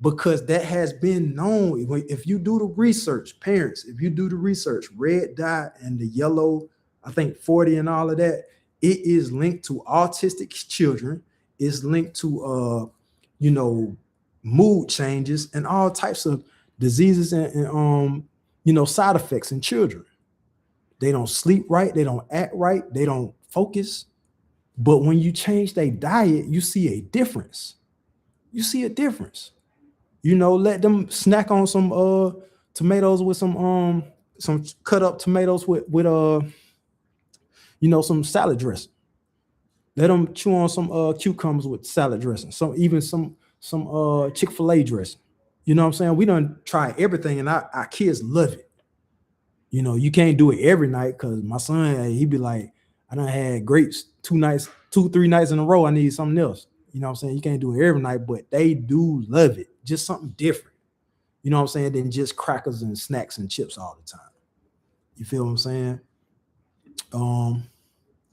because that has been known. If you do the research, parents, if you do the research, red dye and the yellow, I think 40 and all of that, it is linked to autistic children. It's linked to, mood changes and all types of diseases and side effects in children. They don't sleep right. They don't act right. They don't focus. But when you change their diet, you see a difference. You see a difference. Let them snack on some tomatoes with some cut up tomatoes with some salad dressing. Let them chew on some cucumbers with salad dressing. Some Chick-fil-A dressing. You know what I'm saying? We done try everything and our kids love it. You can't do it every night because my son, he be like, I done had grapes 3 nights in a row. I need something else. You know what I'm saying? You can't do it every night, but they do love it. Just something different. You know what I'm saying? Than just crackers and snacks and chips all the time. You feel what I'm saying?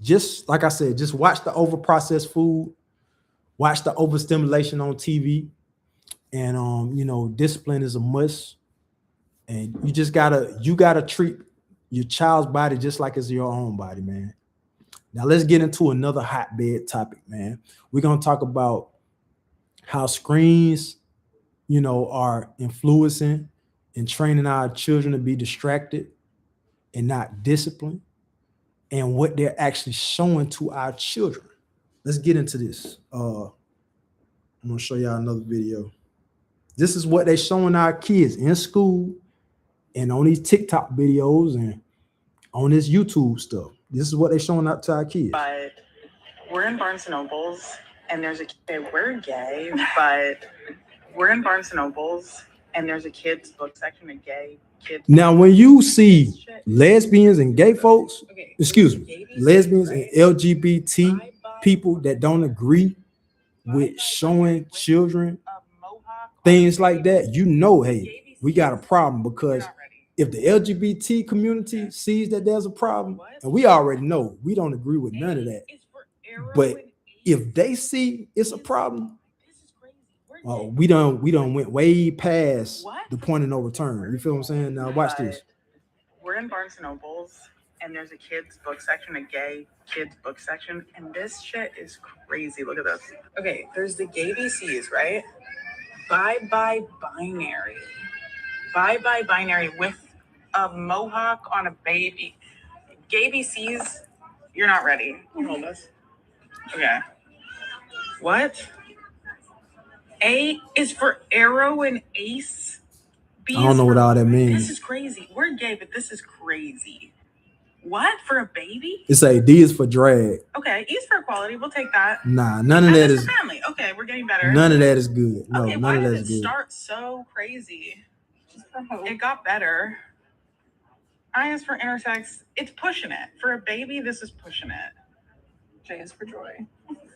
Just like I said, just watch the over-processed food, watch the overstimulation on TV, and discipline is a must. And you gotta treat your child's body just like it's your own body, man. Now let's get into another hotbed topic, man. We're gonna talk about how screens, are influencing and training our children to be distracted and not disciplined, and what they're actually showing to our children. Let's get into this. I'm gonna show y'all another video. This is what they're showing our kids in school and on these TikTok videos and on this YouTube stuff. This is what they're showing out to our kids. We're in Barnes and Nobles, and there's a kid. We're gay, but we're in Barnes and Nobles, and there's a kids book section of gay kids. Now, when you see lesbians and gay folks, excuse me, lesbians and LGBT people that don't agree with showing children things like that, you know, hey, we got a problem, because if the LGBT community sees that there's a problem, and we already know we don't agree with none of that, but if they see it's a problem, we don't went way past the point of no return. You feel what I'm saying? Now watch this. We're in Barnes and Nobles, and there's a kids book section, a gay kids book section, and this shit is crazy. Look at this. Okay, there's the gay BCs, right? Bye bye binary. Bye bye binary with a mohawk on a baby. Gay BCs, you're not ready. You hold this. Okay. What? A is for arrow and ace. B I don't know what all that means. This is crazy. We're gay, but this is crazy. What? For a baby? It's a D is for drag. Okay, E is for equality. We'll take that. Nah, none of that is for family. Okay, we're getting better. None of that is good. No, okay, none of that is good. Why did it start so crazy? It got better. I is for intersex. It's pushing it. For a baby, this is pushing it. J is for joy.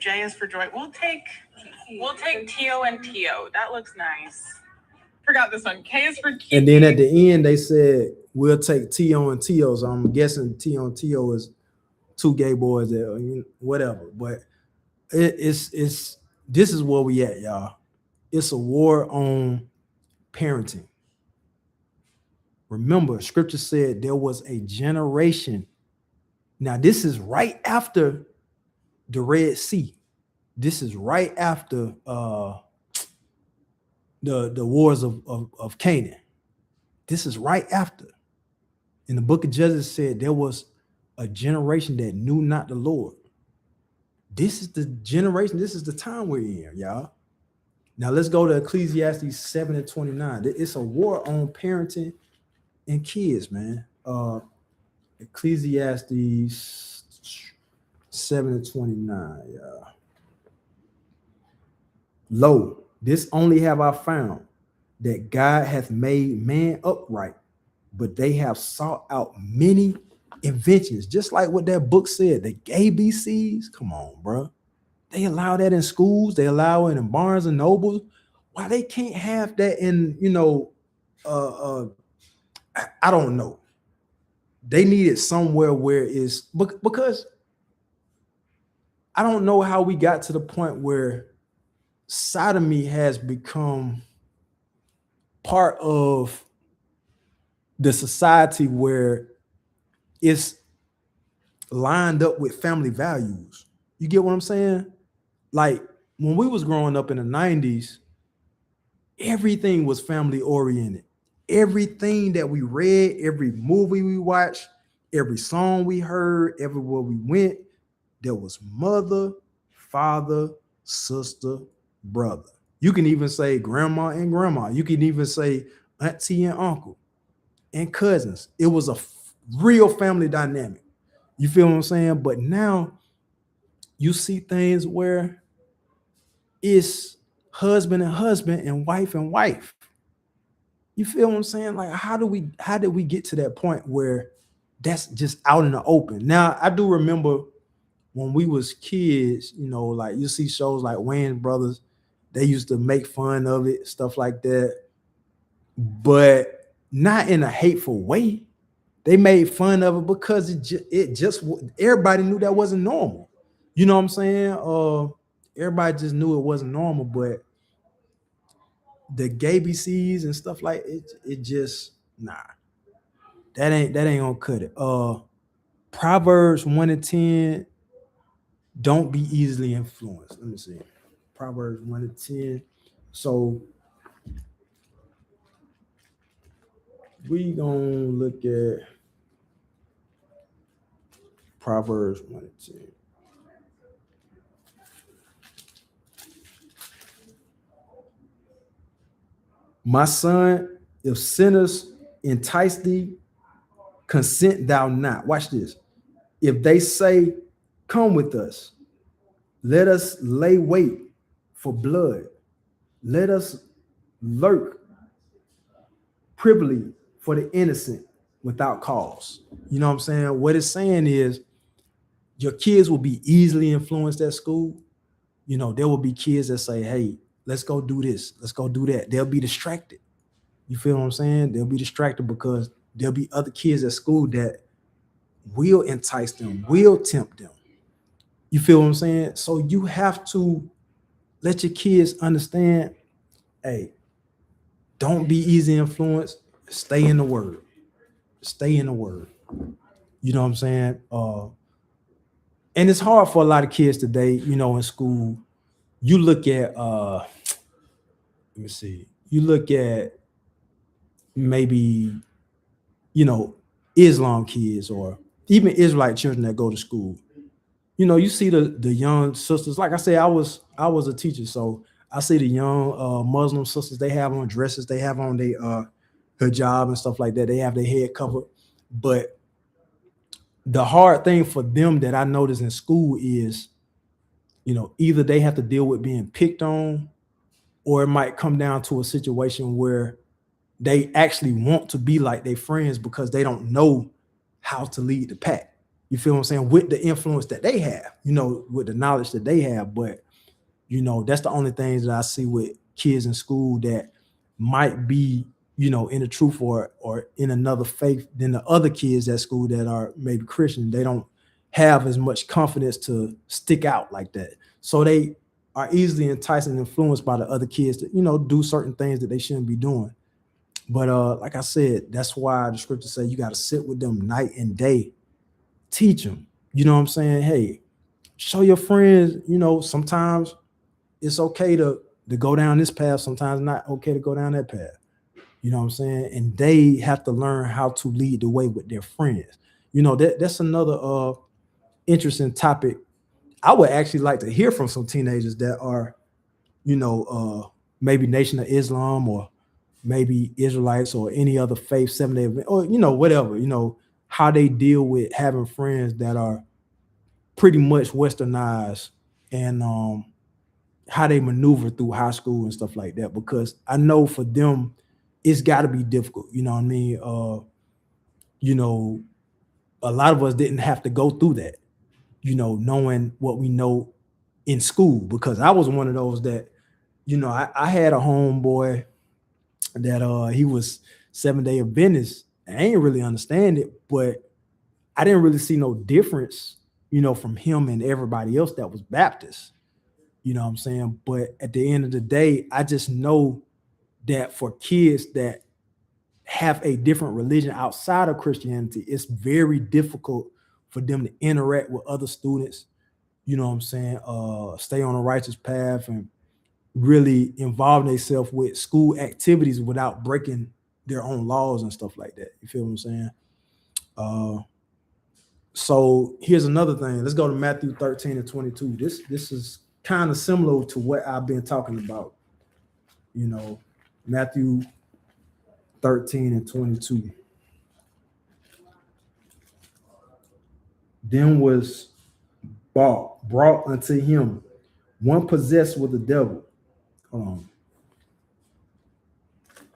J is for joy. We'll take Tio and Tio. That looks nice. Forgot this one. K is for Kiki. And then at the end, they said, we'll take Tio and Tio. So I'm guessing Tio and Tio is two gay boys that, whatever. But this is where we at, y'all. It's a war on parenting. Remember, scripture said there was a generation. Now, this is right after the Red Sea. This is right after the wars of Canaan. This is right after. In the book of Judges said there was a generation that knew not the Lord. This is the generation, this is the time we're in, y'all. Now let's go to Ecclesiastes 7:29. It's a war on parenting and kids, man. Ecclesiastes 7:29, y'all. Lo, this only have I found, that God hath made man upright, but they have sought out many inventions, just like what that book said, the gay BCs. Come on, bro. They allow that in schools. They allow it in Barnes and Nobles. Why they can't have that in, I don't know. They need it somewhere where it's, because I don't know how we got to the point where sodomy has become part of the society where it's lined up with family values. You get what I'm saying? Like when we was growing up in the 90s, everything was family oriented. Everything that we read, every movie we watched, every song we heard, everywhere we went, there was mother, father, sister, brother. You can even say grandma and grandma. You can even say auntie and uncle and cousins. It was a real family dynamic. You feel what I'm saying? But now you see things where it's husband and wife and wife. You feel what I'm saying? Like, how did we get to that point where that's just out in the open? Now, I do remember when we was kids, like you see shows like Wayans Brothers, they used to make fun of it, stuff like that, but not in a hateful way. They made fun of it because it just everybody knew that wasn't normal. You know what I'm saying? Everybody just knew it wasn't normal, but the gay BCs and stuff like it just that ain't gonna cut it. Proverbs 1:10, don't be easily influenced. Let me see. Proverbs 1:10. So we gonna look at Proverbs 1:10. My son, if sinners entice thee, consent thou not. Watch this. If they say, come with us, Let us lay wait for blood. Let us lurk privily for the innocent without cause. You know what I'm saying? What it's saying is your kids will be easily influenced at school. You know, there will be kids that say, hey, let's go do this, let's go do that. They'll be distracted. You feel what I'm saying? They'll be distracted because there'll be other kids at school that will entice them, will tempt them. You feel what I'm saying? So you have to let your kids understand, hey, don't be easy influenced. Stay in the word. Stay in the word. You know what I'm saying? And it's hard for a lot of kids today, you know, in school. You look at let me see, you look at maybe, you know, Islam kids or even Israelite children that go to school. You know, you see the young sisters. Like I said, I was a teacher, so I see the young Muslim sisters. They have on dresses, they have on their hijab and stuff like that. They have their head covered. But the hard thing for them that I notice in school is, you know, either they have to deal with being picked on, or it might come down to a situation where they actually want to be like their friends because they don't know how to lead the pack. You feel what I'm saying? With the influence that they have, you know, with the knowledge that they have. But, you know, that's the only things that I see with kids in school that might be, you know, in the truth or in another faith than the other kids at school that are maybe Christian. They don't have as much confidence to stick out like that. So they are easily enticed and influenced by the other kids to, you know, do certain things that they shouldn't be doing. But like I said, that's why the scripture say you got to sit with them night and day, teach them. You know what I'm saying? Hey, show your friends, you know, sometimes it's okay to go down this path, sometimes not okay to go down that path. You know what I'm saying? And they have to learn how to lead the way with their friends. You know, that's another interesting topic. I would actually like to hear from some teenagers that are, you know, maybe Nation of Islam or maybe Israelites or any other faith, 7-day event, or, you know, whatever, you know, how they deal with having friends that are pretty much westernized and how they maneuver through high school and stuff like that. Because I know for them, it's got to be difficult. You know what I mean? You know, a lot of us didn't have to go through that, you know, knowing what we know in school, because I was one of those that, you know, I had a homeboy that he was 7-day Adventist. I ain't really understand it, but I didn't really see no difference, you know, from him and everybody else that was Baptist. You know what I'm saying? But at the end of the day, I just know that for kids that have a different religion outside of Christianity, it's very difficult for them to interact with other students, you know what I'm saying, stay on a righteous path and really involve themselves with school activities without breaking their own laws and stuff like that. You feel what I'm saying? So here's another thing. Let's go to Matthew 13 and 22. This is kind of similar to what I've been talking about. You know, Matthew 13 and 22. Then was brought unto him one possessed with the devil. Hold on.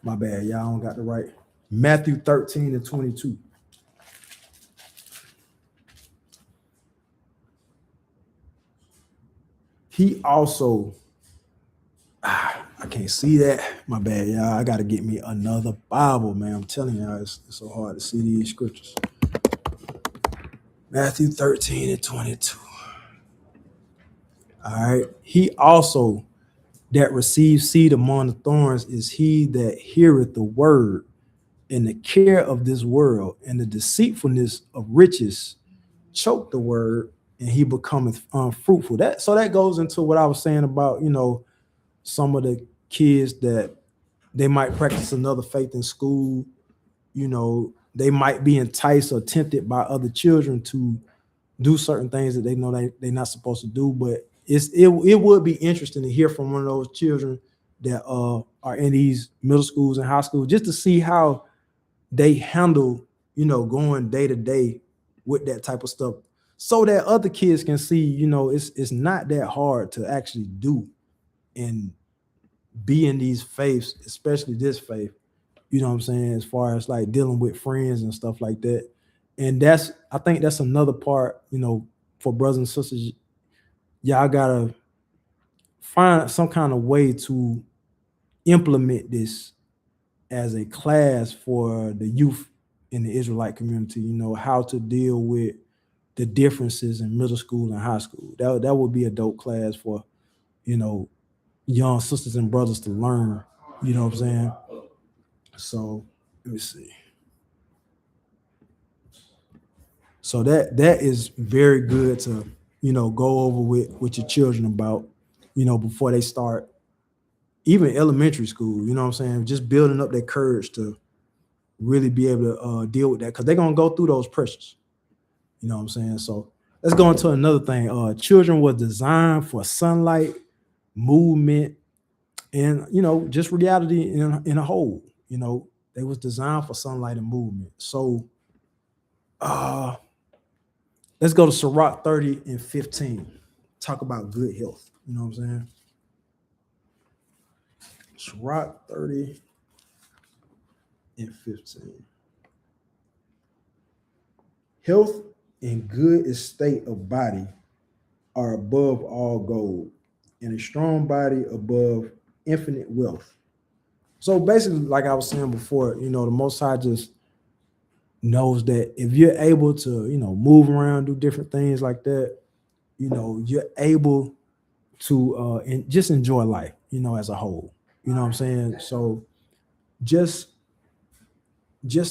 My bad, y'all. I don't got the right. Matthew 13 and 22. He also, I can't see that. My bad, y'all. I got to get me another Bible, man. I'm telling y'all, it's so hard to see these scriptures. Matthew 13 and 22. All right. He also that receives seed among the thorns is he that heareth the word, and the care of this world and the deceitfulness of riches choke the word, and he becometh unfruitful. That goes into what I was saying about, you know, some of the kids that they might practice another faith in school. You know, they might be enticed or tempted by other children to do certain things that they know they're not supposed to do. But it would be interesting to hear from one of those children that are in these middle schools and high schools, just to see how they handle, you know, going day to day with that type of stuff. so that other kids can see, you know, it's not that hard to actually do and be in these faiths, especially this faith, you know what I'm saying, as far as like dealing with friends and stuff like that. And I think that's another part, you know, for brothers and sisters, y'all gotta find some kind of way to implement this as a class for the youth in the Israelite community, you know, how to deal with the differences in middle school and high school. That would be a dope class for, you know, young sisters and brothers to learn, you know what I'm saying? So let me see. So that is very good to, you know, go over with your children about, you know, before they start even elementary school, you know what I'm saying? Just building up their courage to really be able to deal with that, because they're gonna go through those pressures. You know what I'm saying? So let's go into another thing. Children were designed for sunlight, movement, and, you know, just reality in a whole. You know, they was designed for sunlight and movement. So let's go to Sirach 30 and 15. Talk about good health. You know what I'm saying? Sirach 30 and 15. Health and good estate of body are above all gold, and a strong body above infinite wealth. So basically, like I was saying before, you know, the Most High just knows that if you're able to, you know, move around, do different things like that, you know, you're able to just enjoy life, you know, as a whole. You know what I'm saying? So just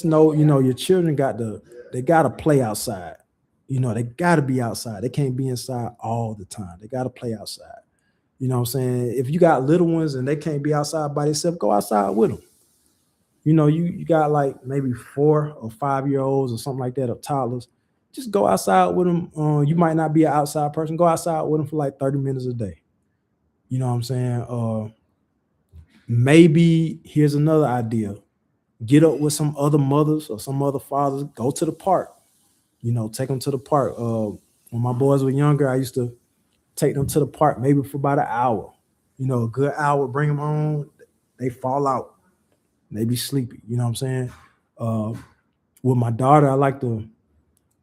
know, you know, your children they gotta play outside. You know, they gotta be outside. They can't be inside all the time. They gotta play outside. You know what I'm saying? If you got little ones and they can't be outside by themselves, go outside with them. You know, you got like maybe 4 or 5-year-olds or something like that, or toddlers. Just go outside with them. You might not be an outside person. Go outside with them for like 30 minutes a day. You know what I'm saying? Maybe here's another idea. Get up with some other mothers or some other fathers. Go to the park. You know, take them to the park. When my boys were younger, I used to take them to the park maybe for about an hour. You know, a good hour, bring them home. They fall out. They be sleepy. You know what I'm saying? With my daughter, I like to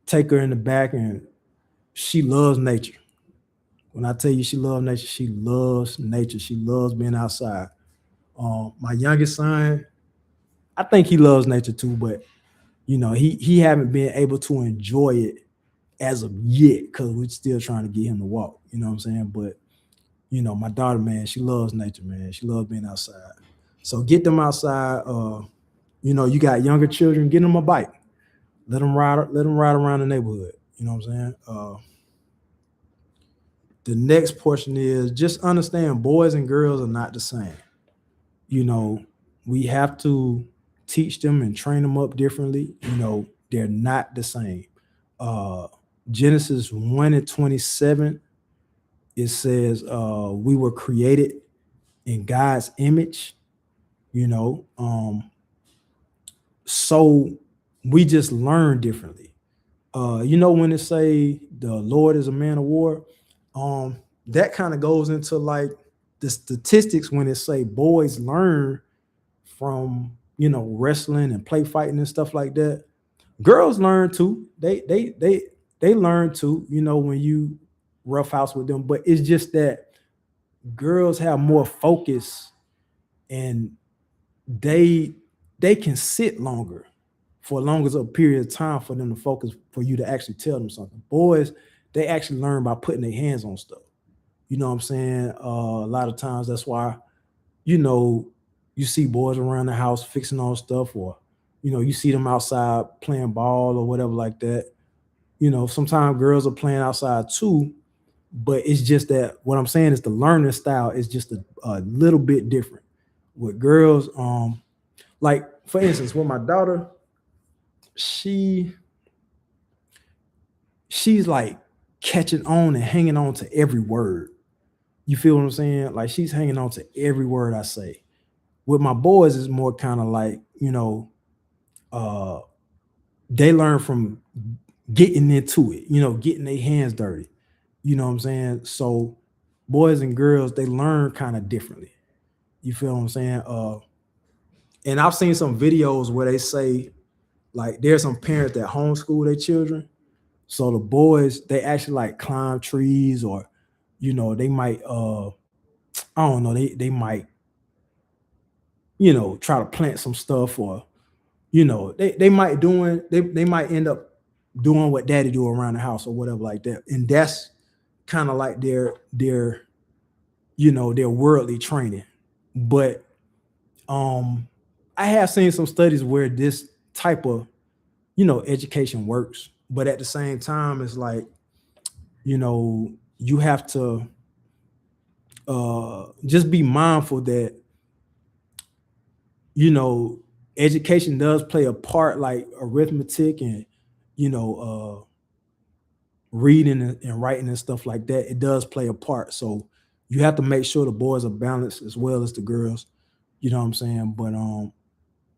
take her in the back, and she loves nature. When I tell you she loves nature, she loves nature. She loves being outside. My youngest son, I think he loves nature too, but you know, he haven't been able to enjoy it as of yet because we're still trying to get him to walk. You know what I'm saying? But you know, my daughter, man, she loves nature, man. She loves being outside. So get them outside. You know, you got younger children, get them a bike. Let them ride around the neighborhood. You know what I'm saying? The next portion is just understand boys and girls are not the same. You know, we have to teach them and train them up differently. You know, they're not the same. Genesis 1:27, it says we were created in God's image, you know. So we just learn differently. You know, when it say the Lord is a man of war, that kind of goes into like the statistics when it say boys learn from, you know, wrestling and play fighting and stuff like that. Girls learn too. They learn too, you know, when you rough house with them. But it's just that girls have more focus, and they can sit longer for a longer period of time for them to focus, for you to actually tell them something. Boys, they actually learn by putting their hands on stuff. You know what I'm saying? A lot of times that's why, you know, you see boys around the house fixing on stuff, or, you know, you see them outside playing ball or whatever like that. You know, sometimes girls are playing outside too, but it's just that what I'm saying is the learning style is just a little bit different. With girls, like for instance, with my daughter, she's like catching on and hanging on to every word. You feel what I'm saying? Like she's hanging on to every word I say. With my boys, it's more kind of like, you know, they learn from getting into it, getting their hands dirty. You know what I'm saying? So boys and girls, they learn kind of differently. You feel what I'm saying? And I've seen some videos where they say, like, there's some parents that homeschool their children. So the boys, they actually like climb trees, or, they might I don't know, they might, try to plant some stuff, or, they might they might end up doing what daddy do around the house or whatever like that. And that's kind of like their their worldly training. But I have seen some studies where this type of education works, but at the same time, it's like, you have to just be mindful that education does play a part, like arithmetic and reading and writing and stuff like that. It does play a part. So you have to make sure the boys are balanced as well as the girls. You know what I'm saying? But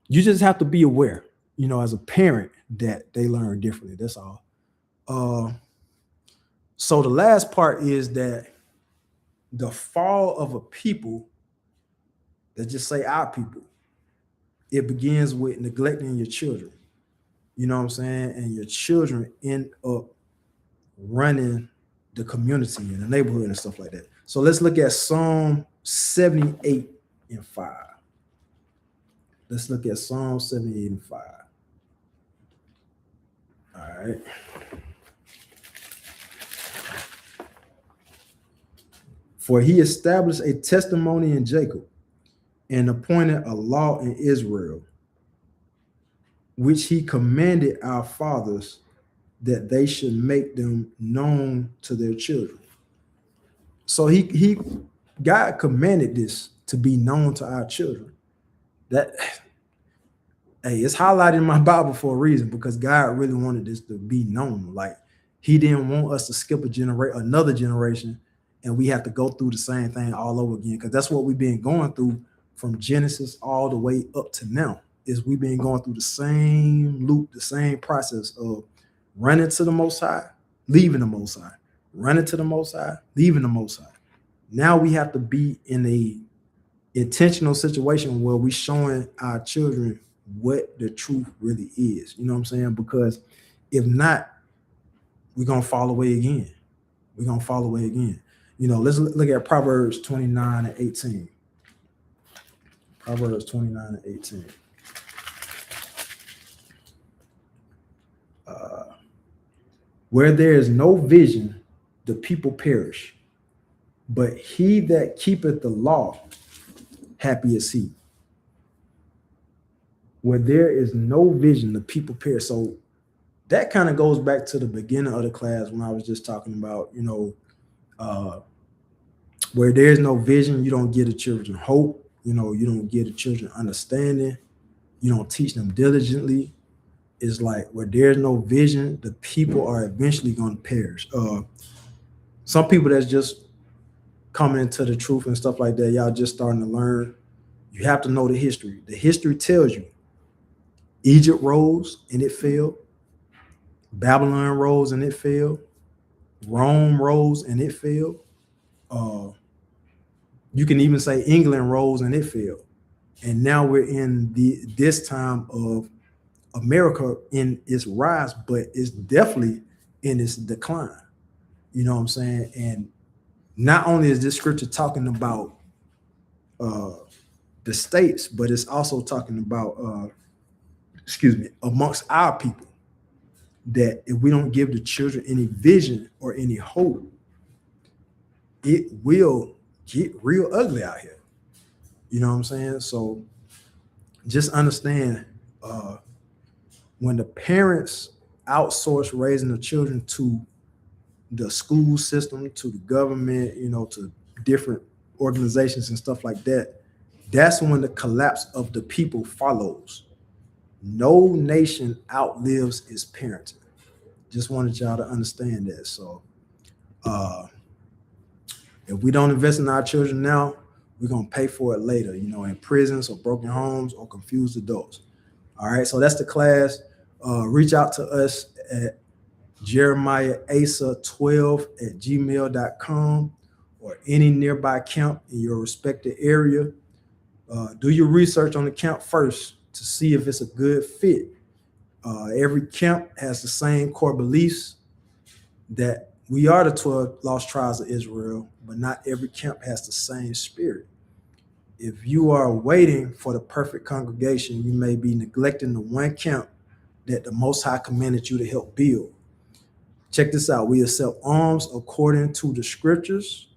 you just have to be aware, as a parent, that they learn differently. That's all. So the last part is that the fall of a people, let's just say our people, it begins with neglecting your children. You know what I'm saying? And your children end up running the community and the neighborhood and stuff like that. So let's look at Psalm 78 and 5. Let's look at Psalm 78 and 5. All right. For he established a testimony in Jacob and appointed a law in Israel, which he commanded our fathers, that they should make them known to their children. So God commanded this to be known to our children. That, hey, it's highlighted in my Bible for a reason, because God really wanted this to be known. Like, he didn't want us to skip another generation, and we have to go through the same thing all over again, because that's what we've been going through from Genesis all the way up to now. Is we've been going through the same loop, the same process of running to the Most High, leaving the Most High, running to the Most High, leaving the Most High. Now we have to be in a intentional situation where we're showing our children what the truth really is. You know what I'm saying? Because if not, we're going to fall away again. We're going to fall away again. Let's look at Proverbs 29 and 18. Proverbs 29 and 18. Where there is no vision, the people perish, but he that keepeth the law, happy is he. Where there is no vision, the people perish. So that kind of goes back to the beginning of the class when I was just talking about, where there's no vision, you don't give the children hope. You don't give the children understanding. You don't teach them diligently. It's like, where there's no vision, the people are eventually going to perish. Some people that's just coming into the truth and stuff like that, y'all just starting to learn. You have to know the history. The history tells you Egypt rose and it fell. Babylon rose and it fell. Rome rose and it fell. You can even say England rose and it fell. And now we're in this time of America in its rise, but it's definitely in its decline. You know what I'm saying? And not only is this scripture talking about the states, but it's also talking about, amongst our people, that if we don't give the children any vision or any hope, it will get real ugly out here. You know what I'm saying? So just understand, when the parents outsource raising the children to the school system, to the government, to different organizations and stuff like that, that's when the collapse of the people follows. No nation outlives its parenting. Just wanted y'all to understand that. So if we don't invest in our children now, we're going to pay for it later, in prisons or broken homes or confused adults. All right, so that's the class. Reach out to us at jeremiahasa12@gmail.com, or any nearby camp in your respected area. Do your research on the camp first to see if it's a good fit. Every camp has the same core beliefs, that we are the 12 lost tribes of Israel, but not every camp has the same spirit. If you are waiting for the perfect congregation, you may be neglecting the one camp that the Most High commanded you to help build. Check this out. We accept alms according to the scriptures.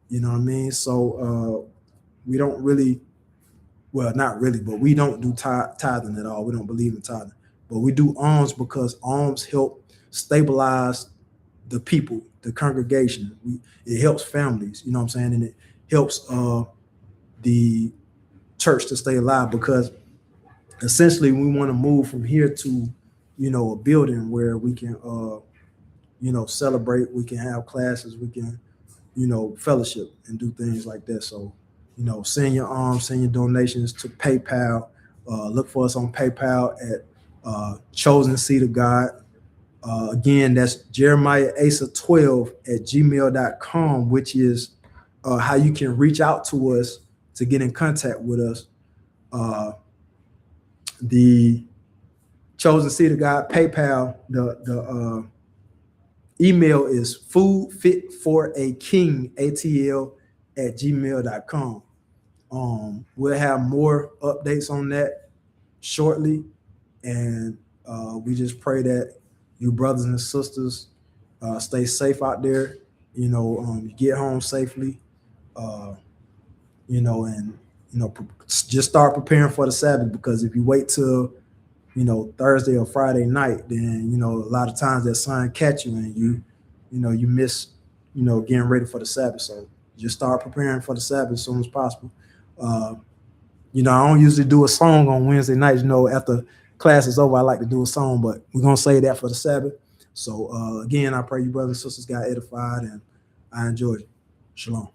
You know what I mean? So we don't really, well, not really, but we don't do tithing at all. We don't believe in tithing. But we do alms because alms help stabilize the people, the congregation. It helps families, you know what I'm saying? And it helps the church to stay alive, because essentially we want to move from here to, a building where we can, celebrate, we can have classes, we can, fellowship and do things like that. So, send your alms, send your donations to PayPal. Look for us on PayPal at Chosen Seed of God. Again, that's jeremiahasa12@gmail.com, which is how you can reach out to us to get in contact with us. The Chosen Seed of God PayPal, the email is foodfitforaking@gmail.com. We'll have more updates on that shortly, and we just pray that you brothers and sisters stay safe out there. Get home safely. And just start preparing for the Sabbath, because if you wait till Thursday or Friday night, then a lot of times that sun catch you, and you miss getting ready for the Sabbath. So just start preparing for the Sabbath as soon as possible. I don't usually do a song on Wednesday nights. After class is over, I like to do a song, but we're gonna save that for the Sabbath. So again, I pray you brothers and sisters got edified, and I enjoyed it. Shalom.